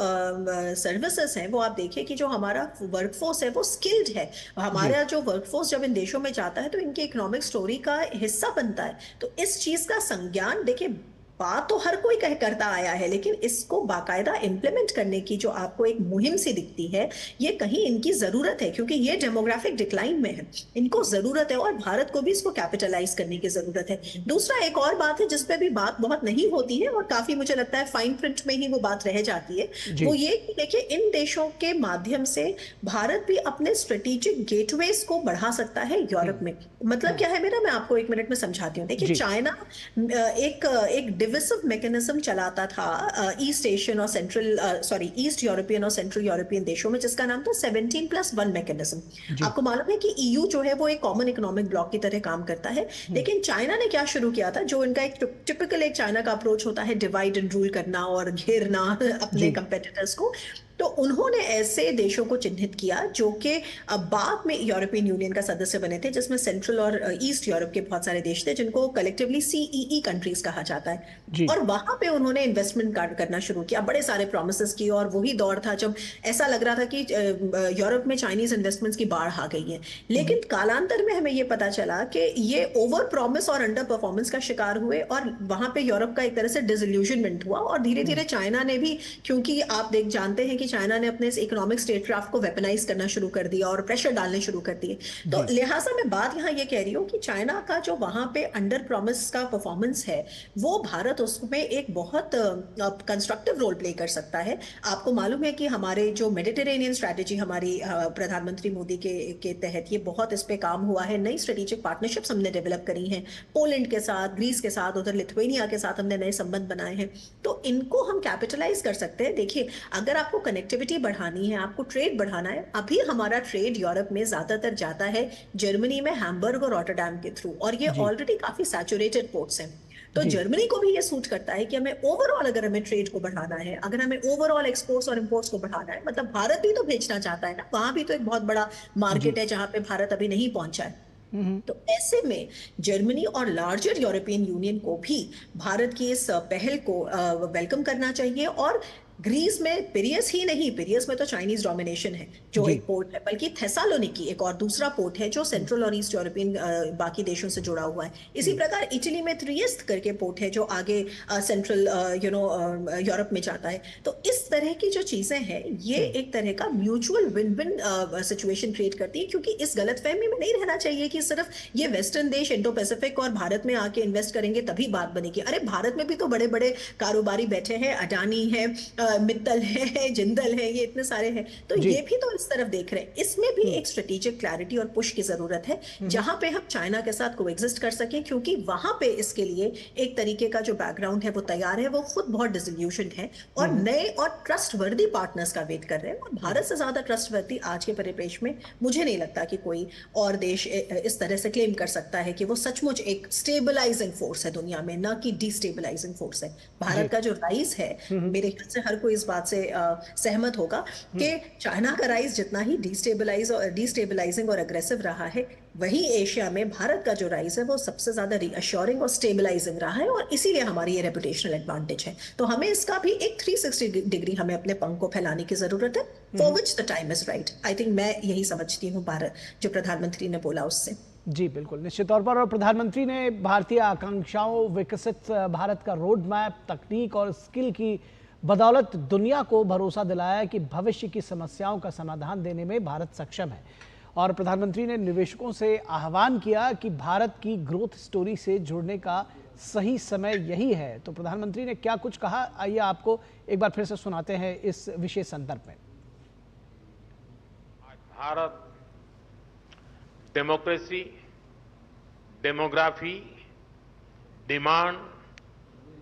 सर्विसेज है वो आप देखिए कि जो हमारा वर्कफोर्स है वो स्किल्ड है। हमारा जो वर्कफोर्स जब इन देशों में जाता है तो इनकी इकोनॉमिक स्टोरी का हिस्सा बनता है। तो इस चीज का संज्ञान देखिए, बात तो हर कोई करता आया है, लेकिन इसको बाकायदा इंप्लीमेंट करने की जो आपको एक मुहिम सी दिखती है, ये कहीं इनकी जरूरत है, क्योंकि ये डेमोग्राफिक डिक्लाइन में है, इनको जरूरत है और भारत को भी इसको कैपिटलाइज करने की जरूरत है। दूसरा एक और बात है जिस पे भी बात बहुत नहीं होती है और काफी मुझे लगता है फाइन प्रिंट में ही वो बात रह जाती है, वो ये कि देखिए इन देशों के माध्यम से भारत भी अपने स्ट्रेटेजिक गेटवेज को बढ़ा सकता है यूरोप में। मतलब क्या है मेरा, मैं आपको 1 मिनट में समझाती हूँ। देखिए चाइना एक डिविसिव मैकेनिज्म चलाता था ईस्ट यूरोपियन और सेंट्रल यूरोपियन देशों में, जिसका नाम था 17+1 मैकेनिज्म। आपको मालूम है कि ईयू जो है वो एक कॉमन इकोनॉमिक ब्लॉक की तरह काम करता है, लेकिन चाइना ने क्या शुरू किया था, जो इनका एक टिपिकल एक चाइना का अप्रोच होता है, डिवाइड एंड रूल करना और घेरना अपने कंपेटिटर्स को। तो उन्होंने ऐसे देशों को चिन्हित किया जो कि बाद में यूरोपियन यूनियन का सदस्य बने थे, जिसमें सेंट्रल और ईस्ट यूरोप के बहुत सारे देश थे जिनको कलेक्टिवली सीईई कंट्रीज कहा जाता है। और वहां पे उन्होंने इन्वेस्टमेंट करना शुरू किया, बड़े सारे प्रॉमिसेस किए, और वही दौर था जब ऐसा लग रहा था कि यूरोप में चाइनीज इन्वेस्टमेंट्स की बाढ़ आ गई है। लेकिन कालांतर में हमें ये पता चला कि ये ओवर प्रॉमिस और अंडर परफॉर्मेंस का शिकार हुए, और वहां पे यूरोप का एक तरह से डिसइल्यूजनमेंट हुआ, और धीरे धीरे चाइना ने भी, क्योंकि आप जानते हैं कि चाइना ने अपने इस इकोनॉमिक स्टेटक्राफ्ट को वेपनाइज करना शुरू कर दिया और प्रेशर डालने शुरू कर दिए। तो लिहाजा मैं बात यहाँ ये कह रही हूँ कि चाइना का जो वहां पे अंडर प्रॉमिस का परफॉर्मेंस है, वो भारत उसमें एक बहुत कंस्ट्रक्टिव रोल प्ले कर सकता है। आपको मालूम है कि हमारे जो मेडिटेरेनियन स्ट्रैटेजी हमारी प्रधानमंत्री मोदी के तहत ये बहुत इस पे काम हुआ है। नई स्ट्रेटेजिक पार्टनरशिप्स हमने डेवलप करी हैं पोलैंड के साथ, ग्रीस के साथ, उधर लिथुआनिया के साथ हमने नए संबंध बनाए हैं। तो इनको हम कैपिटलाइज कर सकते हैं। देखिए अगर आपको कनेक्टिविटी बढ़ानी है, आपको ट्रेड बढ़ाना है, अभी हमारा ट्रेड यूरोप में ज्यादातर जाता है जर्मनी में हैम्बर्ग और रॉटरडैम के थ्रू, और ये ऑलरेडी काफी सैचुरेटेड पोर्ट्स हैं। तो जर्मनी को भी ये सूट करता है कि हमें ओवरऑल, अगर हमें ट्रेड को बढ़ाना है, अगर हमें ओवरऑल एक्सपोर्ट्स और इंपोर्ट्स को बढ़ाना है, मतलब भारत भी तो बेचना चाहता है ना, वहां भी तो एक बहुत बड़ा मार्केट है जहां पे भारत अभी नहीं पहुंचा है। तो ऐसे में जर्मनी और लार्जर यूरोपियन यूनियन को भी भारत की इस पहल को वेलकम करना चाहिए। और ग्रीस में पिरियस ही नहीं, पिरियस में तो चाइनीज डोमिनेशन है जो जी। एक पोर्ट है, बल्कि थेसालोनिकी एक और दूसरा पोर्ट है जो सेंट्रल और ईस्ट यूरोपियन बाकी देशों से जुड़ा हुआ है। इसी प्रकार इटली में त्रियेस्ट करके पोर्ट है जो आगे सेंट्रल यूरोप में जाता है। तो इस तरह की जो चीजें हैं ये एक तरह का mutual win win situation create करती है, क्योंकि इस गलतफहमी में नहीं रहना चाहिए कि सिर्फ ये वेस्टर्न देश इंडो पैसिफिक और भारत में आके इन्वेस्ट करेंगे तभी बात बनेगी। अरे भारत में भी तो बड़े बड़े कारोबारी बैठे हैं, अडानी है, मित्तल है, जिंदल है, ये इतने सारे हैं, तो ये भी तो इस तरफ देख रहे हैं। इसमें भी एक स्ट्रेटेजिक क्लैरिटी और पुश की जरूरत है जहां पे हम चाइना के साथ कोएग्जिस्ट कर सकें, क्योंकि वहां पे इसके लिए एक तरीके का जो बैकग्राउंड है वो तैयार है, वो खुद बहुत डिसल्यूशन्ड है और नए और ट्रस्टवर्दी पार्टनर्स का वेट कर रहे हैं। और भारत से ज्यादा ट्रस्टवर्दी आज के परिप्रेक्ष्य में मुझे नहीं लगता कि कोई और देश इस तरह से क्लेम कर सकता है कि वो सचमुच एक स्टेबलाइजिंग फोर्स है दुनिया में, ना कि डिस्टेबलाइजिंग फोर्स है। भारत का जो राइज है, मेरे ख्याल से हर कोई इस बात से सहमत होगा कि चाइना का राइज जितना ही डिस्टेबलाइजिंग और अग्रेसिव रहा है, वही एशिया में भारत का जो राइज है वो सबसे ज्यादा रीअश्योरिंग और स्टेबलाइजिंग रहा है, और इसीलिए हमारी ये रेपुटेशनल एडवांटेज है। तो हमें इसका भी एक 360 डिग्री हमें अपने पंख को फैलाने की जरूरत है, for which the time is right. I think मैं यही समझती हूँ भारत जो प्रधानमंत्री ने बोला उससे। जी बिल्कुल, निश्चित तौर पर। और प्रधानमंत्री ने भारतीय आकांक्षाओं, विकसित भारत का रोड मैप, तकनीक और स्किल की बदौलत दुनिया को भरोसा दिलाया कि भविष्य की समस्याओं का समाधान देने में भारत सक्षम है। और प्रधानमंत्री ने निवेशकों से आह्वान किया कि भारत की ग्रोथ स्टोरी से जुड़ने का सही समय यही है। तो प्रधानमंत्री ने क्या कुछ कहा, आइए आपको एक बार फिर से सुनाते हैं इस विशेष संदर्भ में। भारत डेमोक्रेसी, डेमोग्राफी, डिमांड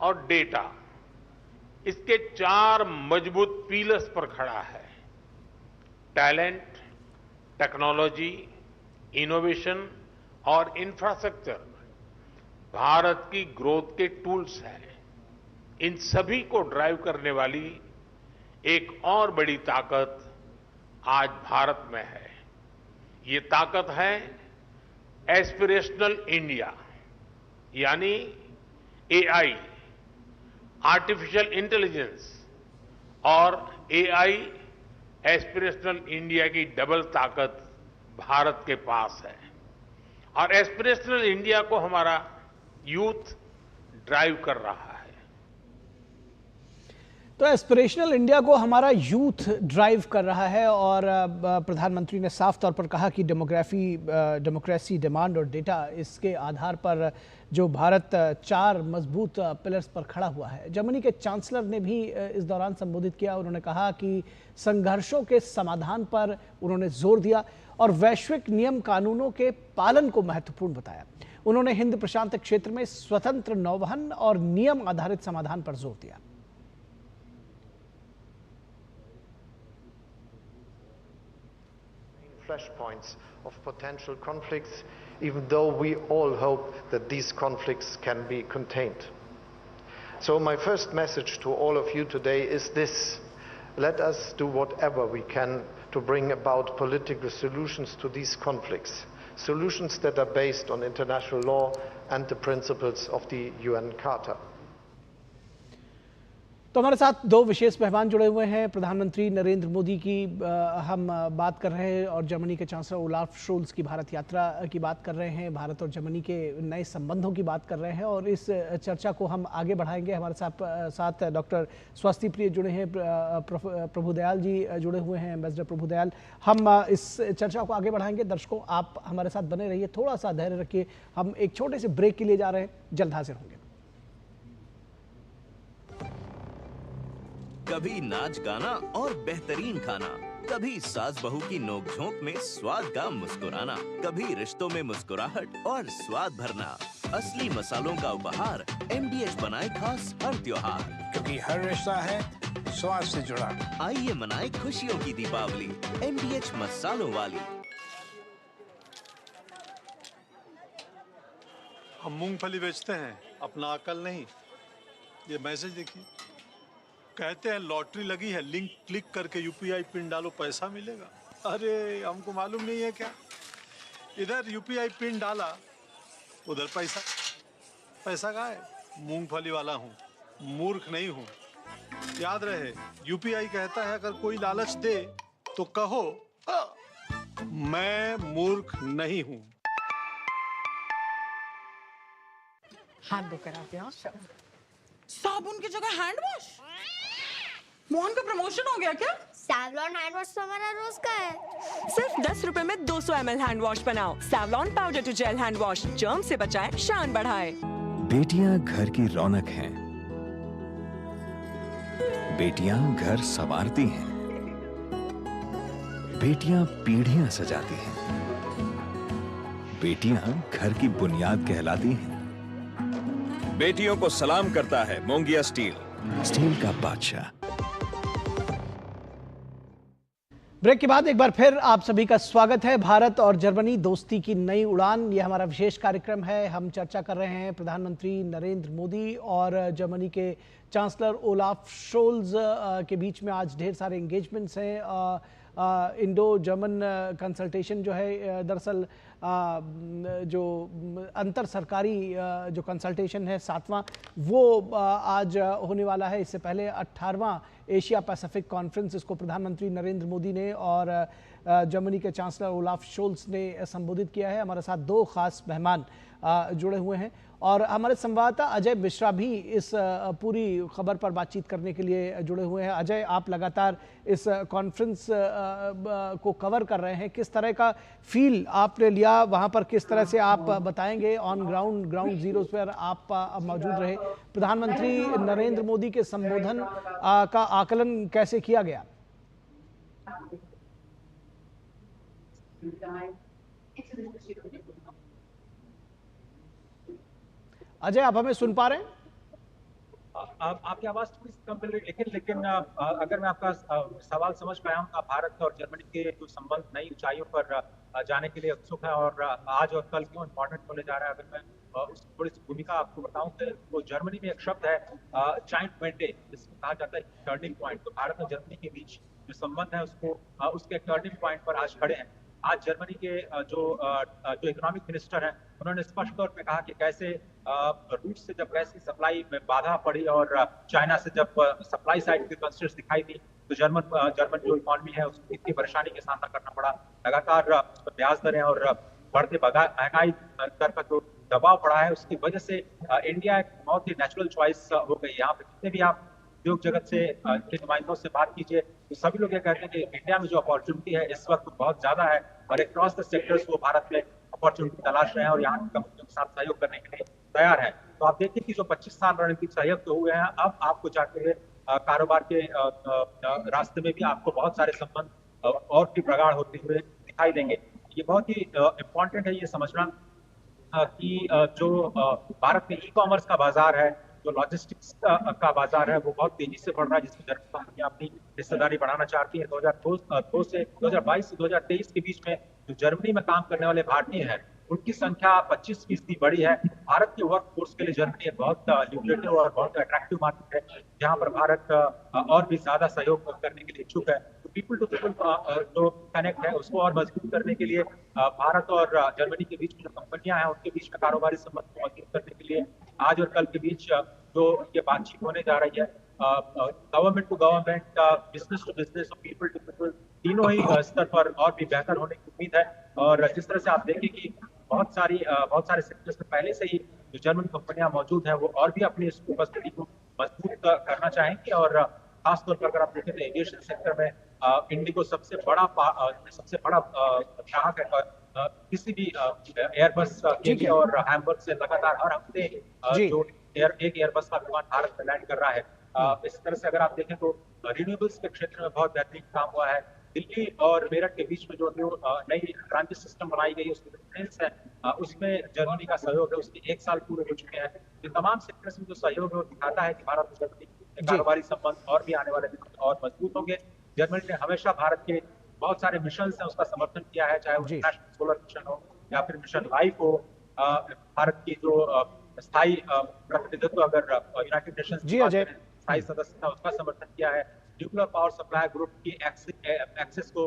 और डेटा, इसके 4 मजबूत पिलर्स पर खड़ा है। टैलेंट, टेक्नोलॉजी, इनोवेशन और इंफ्रास्ट्रक्चर भारत की ग्रोथ के टूल्स हैं। इन सभी को ड्राइव करने वाली एक और बड़ी ताकत आज भारत में है। ये ताकत है एस्पिरेशनल इंडिया, यानी एआई, आर्टिफिशियल इंटेलिजेंस और एआई एस्पिरेशनल इंडिया की डबल ताकत भारत के पास है। और एस्पिरेशनल इंडिया को हमारा यूथ ड्राइव कर रहा है। तो एस्पिरेशनल इंडिया को हमारा यूथ ड्राइव कर रहा है। और प्रधानमंत्री ने साफ तौर पर कहा कि डेमोक्रेसी, डिमांड और डेटा, इसके आधार पर जो भारत 4 मजबूत पिलर्स पर खड़ा हुआ है। जर्मनी के चांसलर ने भी इस दौरान संबोधित किया। उन्होंने कहा कि संघर्षों के समाधान पर उन्होंने जोर दिया और वैश्विक नियम कानूनों के पालन को महत्वपूर्ण बताया। उन्होंने हिंद प्रशांत क्षेत्र में स्वतंत्र नौवहन और नियम आधारित समाधान पर जोर दिया। Flashpoints of potential conflicts, even though we all hope that these conflicts can be contained. So my first message to all of you today is this: let us do whatever we can to bring about political solutions to these conflicts, solutions that are based on international law and the principles of the UN Charter. तो हमारे साथ 2 विशेष मेहमान जुड़े हुए हैं। प्रधानमंत्री नरेंद्र मोदी की हम बात कर रहे हैं और जर्मनी के चांसलर ओलाफ शोल्ज की भारत यात्रा की बात कर रहे हैं। भारत और जर्मनी के नए संबंधों की बात कर रहे हैं और इस चर्चा को हम आगे बढ़ाएंगे। हमारे साथ डॉक्टर स्वास्थ्य प्रिय जुड़े हैं, प्रभुदयाल जी जुड़े हुए हैं, एम्बेसडर प्रभुदयाल। हम इस चर्चा को आगे बढ़ाएंगे। दर्शकों, आप हमारे साथ बने रहिए, थोड़ा सा धैर्य रखिए। हम एक छोटे से ब्रेक के लिए जा रहे हैं, जल्द हाजिर होंगे। कभी नाच गाना और बेहतरीन खाना, कभी सास बहू की नोक-झोंक में स्वाद का मुस्कुराना, कभी रिश्तों में मुस्कुराहट और स्वाद भरना। असली मसालों का उपहार MDH बनाए खास हर त्योहार, क्योंकि हर रिश्ता है स्वाद से जुड़ा। आइए मनाए खुशियों की दीपावली MDH मसालों वाली। हम मूंगफली बेचते हैं, अपना अकल नहीं। ये मैसेज देखिए, कहते हैं लॉटरी लगी है, लिंक क्लिक करके UPI पिन डालो, पैसा मिलेगा। अरे हमको मालूम नहीं है क्या? इधर यूपीआई पिन डाला, उधर पैसा। पैसा कहाँ है? मूंगफली वाला हूँ, मूर्ख नहीं हूँ। याद रहे, यूपीआई कहता है अगर कोई लालच दे तो कहो मैं मूर्ख नहीं हूँ। हाथ धोकर आते हैं। साबुन की जगह हैंड वॉश। मोहन का प्रमोशन हो गया क्या? सैवलॉन हैंड वॉश तो हमारा रोज का है। सिर्फ 10 रुपए में 200 ml हैंड वॉश बनाओ। Savlon powder to gel hand wash, germ से बचाए, शान बढ़ाए। बेटियां घर की रौनक हैं। बेटियां घर संवारती हैं। बेटियां पीढ़ियां सजाती हैं। बेटियां घर की बुनियाद कहलाती हैं। बेटियों को सलाम करता है मोंगिया स्टील, स्टील का बादशाह। ब्रेक के बाद एक बार फिर आप सभी का स्वागत है। भारत और जर्मनी दोस्ती की नई उड़ान, यह हमारा विशेष कार्यक्रम है। हम चर्चा कर रहे हैं प्रधानमंत्री नरेंद्र मोदी और जर्मनी के चांसलर ओलाफ शोल्ज के बीच में आज ढेर सारे एंगेजमेंट्स हैं। इंडो जर्मन कंसल्टेशन जो है, दरअसल जो अंतर सरकारी जो कंसल्टेशन है 7वां, वो आज होने वाला है। इससे पहले 18वां एशिया पैसिफिक कॉन्फ्रेंस, इसको प्रधानमंत्री नरेंद्र मोदी ने और जर्मनी के चांसलर ओलाफ शोल्ज ने संबोधित किया है। हमारे साथ दो खास मेहमान जुड़े हुए हैं और हमारे संवाददाता अजय मिश्रा भी इस पूरी खबर पर बातचीत करने के लिए जुड़े हुए हैं। अजय, आप लगातार इस कॉन्फ्रेंस को कवर कर रहे हैं, किस तरह का फील आपने लिया वहां पर, किस तरह से आप बताएंगे? ऑन ग्राउंड जीरो पर आप मौजूद रहे, प्रधानमंत्री नरेंद्र मोदी के संबोधन का आकलन कैसे किया गया? अजय, आप हमें सुन पा रहे हैं? आपकी आवाज थोड़ी सी कम मिल रही है, लेकिन अगर मैं आपका सवाल समझ पाया हूँ, तो भारत और जर्मनी के जो संबंध नई ऊंचाइयों पर जाने के लिए उत्सुक है और आज और कल क्यों इम्पोर्टेंट होने जा रहा है। अगर मैं उस थोड़ी सी भूमिका आपको बताऊं तो जर्मनी में एक शब्द है जाइंट मैंडेट, जिसको कहा जाता है टर्निंग पॉइंट। तो भारत और जर्मनी के बीच जो संबंध है उसके टर्निंग पॉइंट पर आज खड़े हैं। आज जर्मनी के जो इकोनॉमिक मिनिस्टर हैं, उन्होंने स्पष्ट तौर पे कहा कि कैसे रूस से जब गैस की सप्लाई में बाधा पड़ी और चाइना से जब सप्लाई साइड की कंस्ट्रेंट्स दिखाई दी, तो जर्मन जो इकोनॉमी है उसको कितनी परेशानी का सामना करना पड़ा। लगातार ब्याज दरें और बढ़ते महंगाई दर का जो दबाव पड़ा है, उसकी वजह से इंडिया एक बहुत ही नेचुरल चॉइस हो गई। यहाँ पे जितने भी आप उद्योग जगत से के नुमाइंदों से बात कीजिए तो सभी लोग ये कहते हैं कि इंडिया में जो अपॉर्चुनिटी है इस वक्त बहुत ज्यादा है और अक्रॉस द सेक्टर्स वो भारत में अपॉर्चुनिटी तलाश रहे हैं और यहाँ की कंपनियों के साथ सहयोग करने के लिए तैयार है। तो आप देखिए कि जो 25 साल रणनीतिक सहयोग तो हुए हैं, अब आपको जाते हुए कारोबार के रास्ते में भी आपको बहुत सारे संबंध और भी प्रगाढ़ होते हुए दिखाई देंगे। ये बहुत ही इम्पोर्टेंट है ये समझना कि जो भारत में ई कॉमर्स का बाजार है, जो लॉजिस्टिक्स का बाजार है, वो बहुत तेजी से बढ़ रहा है, जिसमें जर्मनी कंपनियां अपनी हिस्सेदारी बढ़ाना चाहती है। 2022 से 2023 के बीच में जो जर्मनी में काम करने वाले भारतीय हैं, उनकी संख्या 25% बढ़ी है। भारत के वर्क फोर्स के लिए जर्मनी एक बहुत ल्यूक्रेटिव और बहुत अट्रैक्टिव मार्केट है, जहां पर भारत और भी ज्यादा सहयोग करने के लिए इच्छुक है। तो पीपल टू पीपल जो कनेक्ट है उसको और मजबूत करने के लिए भारत और जर्मनी के बीच में जो कंपनियां हैं उनके बीच में कारोबारी संबंध को मजबूत करने के लिए आज और कल के बीच जो ये बातचीत होने जा रही है, government to government, business to business और पीपल टू पीपल, तीनों ही स्तर पर और भी बेहतर होने की उम्मीद है। और जिस तरह से आप देखें कि बहुत सारे सेक्टर्स में पहले से ही जो जर्मन कंपनियां मौजूद हैं वो और भी अपनी इस उपस्थिति को मजबूत करना चाहेंगी। और खासतौर पर अगर आप देखें तो एविएशन सेक्टर में इंडिगो सबसे बड़ा ग्राहक है। किसी भी एयरबस के लिए और हैम्बर्ग से लगातार हर हफ्ते जो एक एयरबस का विमान भारत में लैंड कर रहा है। इस तरह से अगर आप देखें तो रिन्यूएबल्स के क्षेत्र में बहुत बेहतरीन काम हुआ है। दिल्ली और मेरठ के बीच में जो नई ट्रांजिट सिस्टम बनाई गई है, उसकी डिफरेंस है, उसमें जर्मनी का सहयोग है, उसके 1 साल पूरे हो चुके हैं। ये तमाम सेक्टर्स में जो सहयोग है वो दिखाता है कि भारत और जर्मनी के कारोबारी संबंध और भी आने वाले दिनों में और मजबूत होंगे। जर्मनी ने हमेशा भारत के बहुत सारे मिशन है उसका समर्थन किया है, चाहे वो नेशनल सोलर मिशन हो या फिर मिशन लाइफ हो। भारत की जो स्थायी प्रतिनिधित्व अगर यूनाइटेड नेशंस स्थायी सदस्यता उसका समर्थन किया है। न्यूक्लियर पावर सप्लाई ग्रुप की एक्सेस को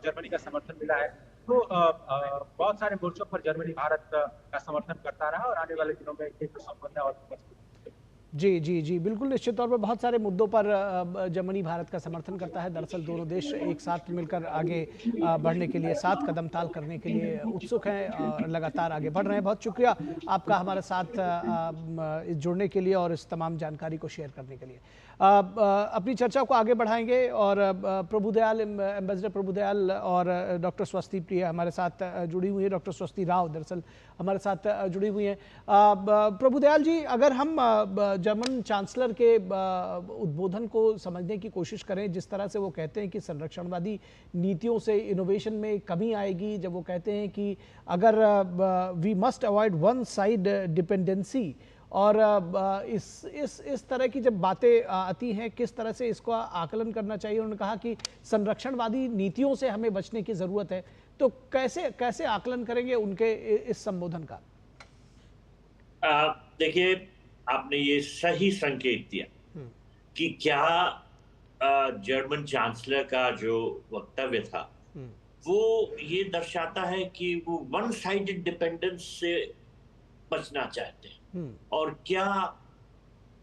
जर्मनी का समर्थन मिला है। तो बहुत सारे मोर्चों पर जर्मनी भारत का समर्थन करता रहा और आने वाले दिनों में ये जो संबंध है और मजबूत। जी जी जी, बिल्कुल निश्चित तौर पर बहुत सारे मुद्दों पर जर्मनी भारत का समर्थन करता है। दरअसल दोनों देश एक साथ मिलकर आगे बढ़ने के लिए, साथ कदम ताल करने के लिए उत्सुक हैं और लगातार आगे बढ़ रहे हैं। बहुत शुक्रिया आपका हमारे साथ जुड़ने के लिए और इस तमाम जानकारी को शेयर करने के लिए। अपनी चर्चा को आगे बढ़ाएंगे और प्रभुदयाल, एम्बेसडर प्रभुदयाल और डॉक्टर स्वस्ति प्रिया हमारे साथ जुड़ी हुई है। डॉक्टर स्वस्ति राव दरअसल हमारे साथ जुड़ी हुई हैं। प्रभुदयाल जी, अगर हम जर्मन चांसलर के उद्बोधन को समझने की कोशिश करें, जिस तरह से वो कहते हैं कि संरक्षणवादी नीतियों से इनोवेशन में कमी आएगी, जब वो कहते हैं कि अगर we must avoid one side dependency, और इस तरह की जब बातें आती हैं, किस तरह से इसको आकलन करना चाहिए। उन्होंने कहा कि संरक्षणवादी नीतियों से हमें बचने की ज़रूरत है, तो कैसे आकलन करेंगे उनके इस संबोधन का? देखिए, आपने ये सही संकेत दिया कि क्या जर्मन चांसलर का जो वक्तव्य था वो ये दर्शाता है कि वो वन साइडेड डिपेंडेंस से बचना चाहते हैं, और क्या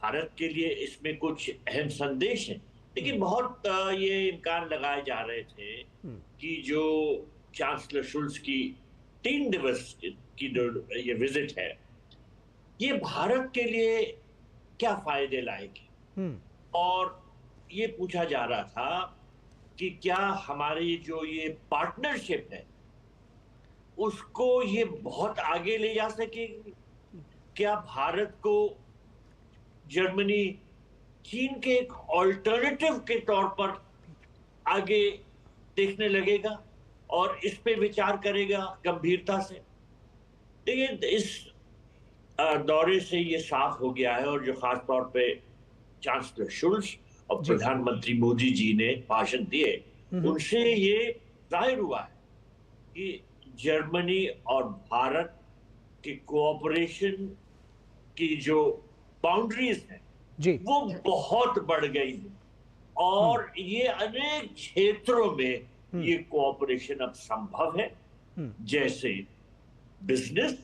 भारत के लिए इसमें कुछ अहम संदेश है। लेकिन बहुत ये इम्कान लगाए जा रहे थे कि जो चांसलर शुल्स की 3 दिवस की ये विजिट है, ये भारत के लिए क्या फायदे लाएगी। और ये पूछा जा रहा था कि क्या हमारी जो ये पार्टनरशिप है उसको ये बहुत आगे ले जा सकेगी। क्या भारत को जर्मनी चीन के एक ऑल्टरनेटिव के तौर पर आगे देखने लगेगा और इस पे विचार करेगा गंभीरता से। देखिए, इस दौरे से ये साफ हो गया है, और जो खास तौर पे चांसलर शुल्स और प्रधानमंत्री मोदी जी ने भाषण दिए, उनसे ये जाहिर हुआ है कि जर्मनी और भारत की कोऑपरेशन की जो बाउंड्रीज हैं वो बहुत बढ़ गई है, और ये अनेक क्षेत्रों में ये कोऑपरेशन अब संभव है, जैसे business,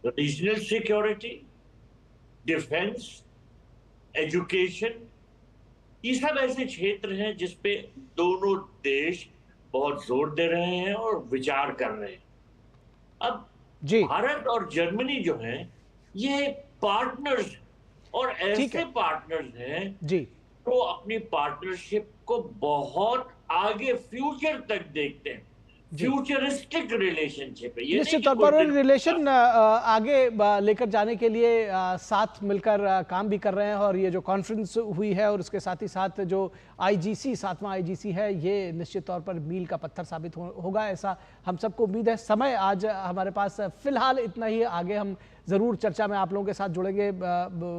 regional security, defence, education. ये सब ऐसे क्षेत्र हैं जिसपे दोनों देश बहुत जोर दे रहे हैं और विचार कर रहे हैं। अब भारत और जर्मनी जो हैं ये पार्टनर्स, और ऐसे पार्टनर्स हैं तो अपनी पार्टनरशिप को बहुत आगे फ्यूचर तक देखते हैं। फ्यूचरिस्टिक रिलेशनशिप है ये। निश्चित तौर पर रिलेशन आगे लेकर जाने के लिए साथ मिलकर काम भी कर रहे हैं, और ये जो कॉन्फ्रेंस हुई है और उसके साथ ही साथ जो आईजीसी 7वां आईजीसी है, ये निश्चित तौर पर मील का पत्थर साबित होगा, ऐसा हम सबको उम्मीद है। समय आज हमारे पास फिलहाल इतना ही, आगे हम ज़रूर चर्चा में आप लोगों के साथ जुड़ेंगे।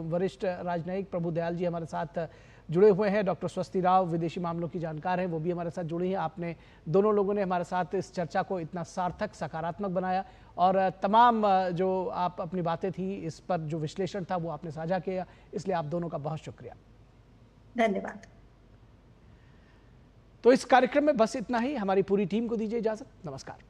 वरिष्ठ राजनयिक प्रभुदयाल जी हमारे साथ जुड़े हुए हैं, डॉक्टर स्वस्ति राव विदेशी मामलों की जानकार हैं, वो भी हमारे साथ जुड़ी हैं। आपने दोनों लोगों ने हमारे साथ इस चर्चा को इतना सार्थक, सकारात्मक बनाया, और तमाम जो आप अपनी बातें थी इस पर जो विश्लेषण था वो आपने साझा किया, इसलिए आप दोनों का बहुत शुक्रिया। धन्यवाद। तो इस कार्यक्रम में बस इतना ही। हमारी पूरी टीम को दीजिए इजाजत। नमस्कार।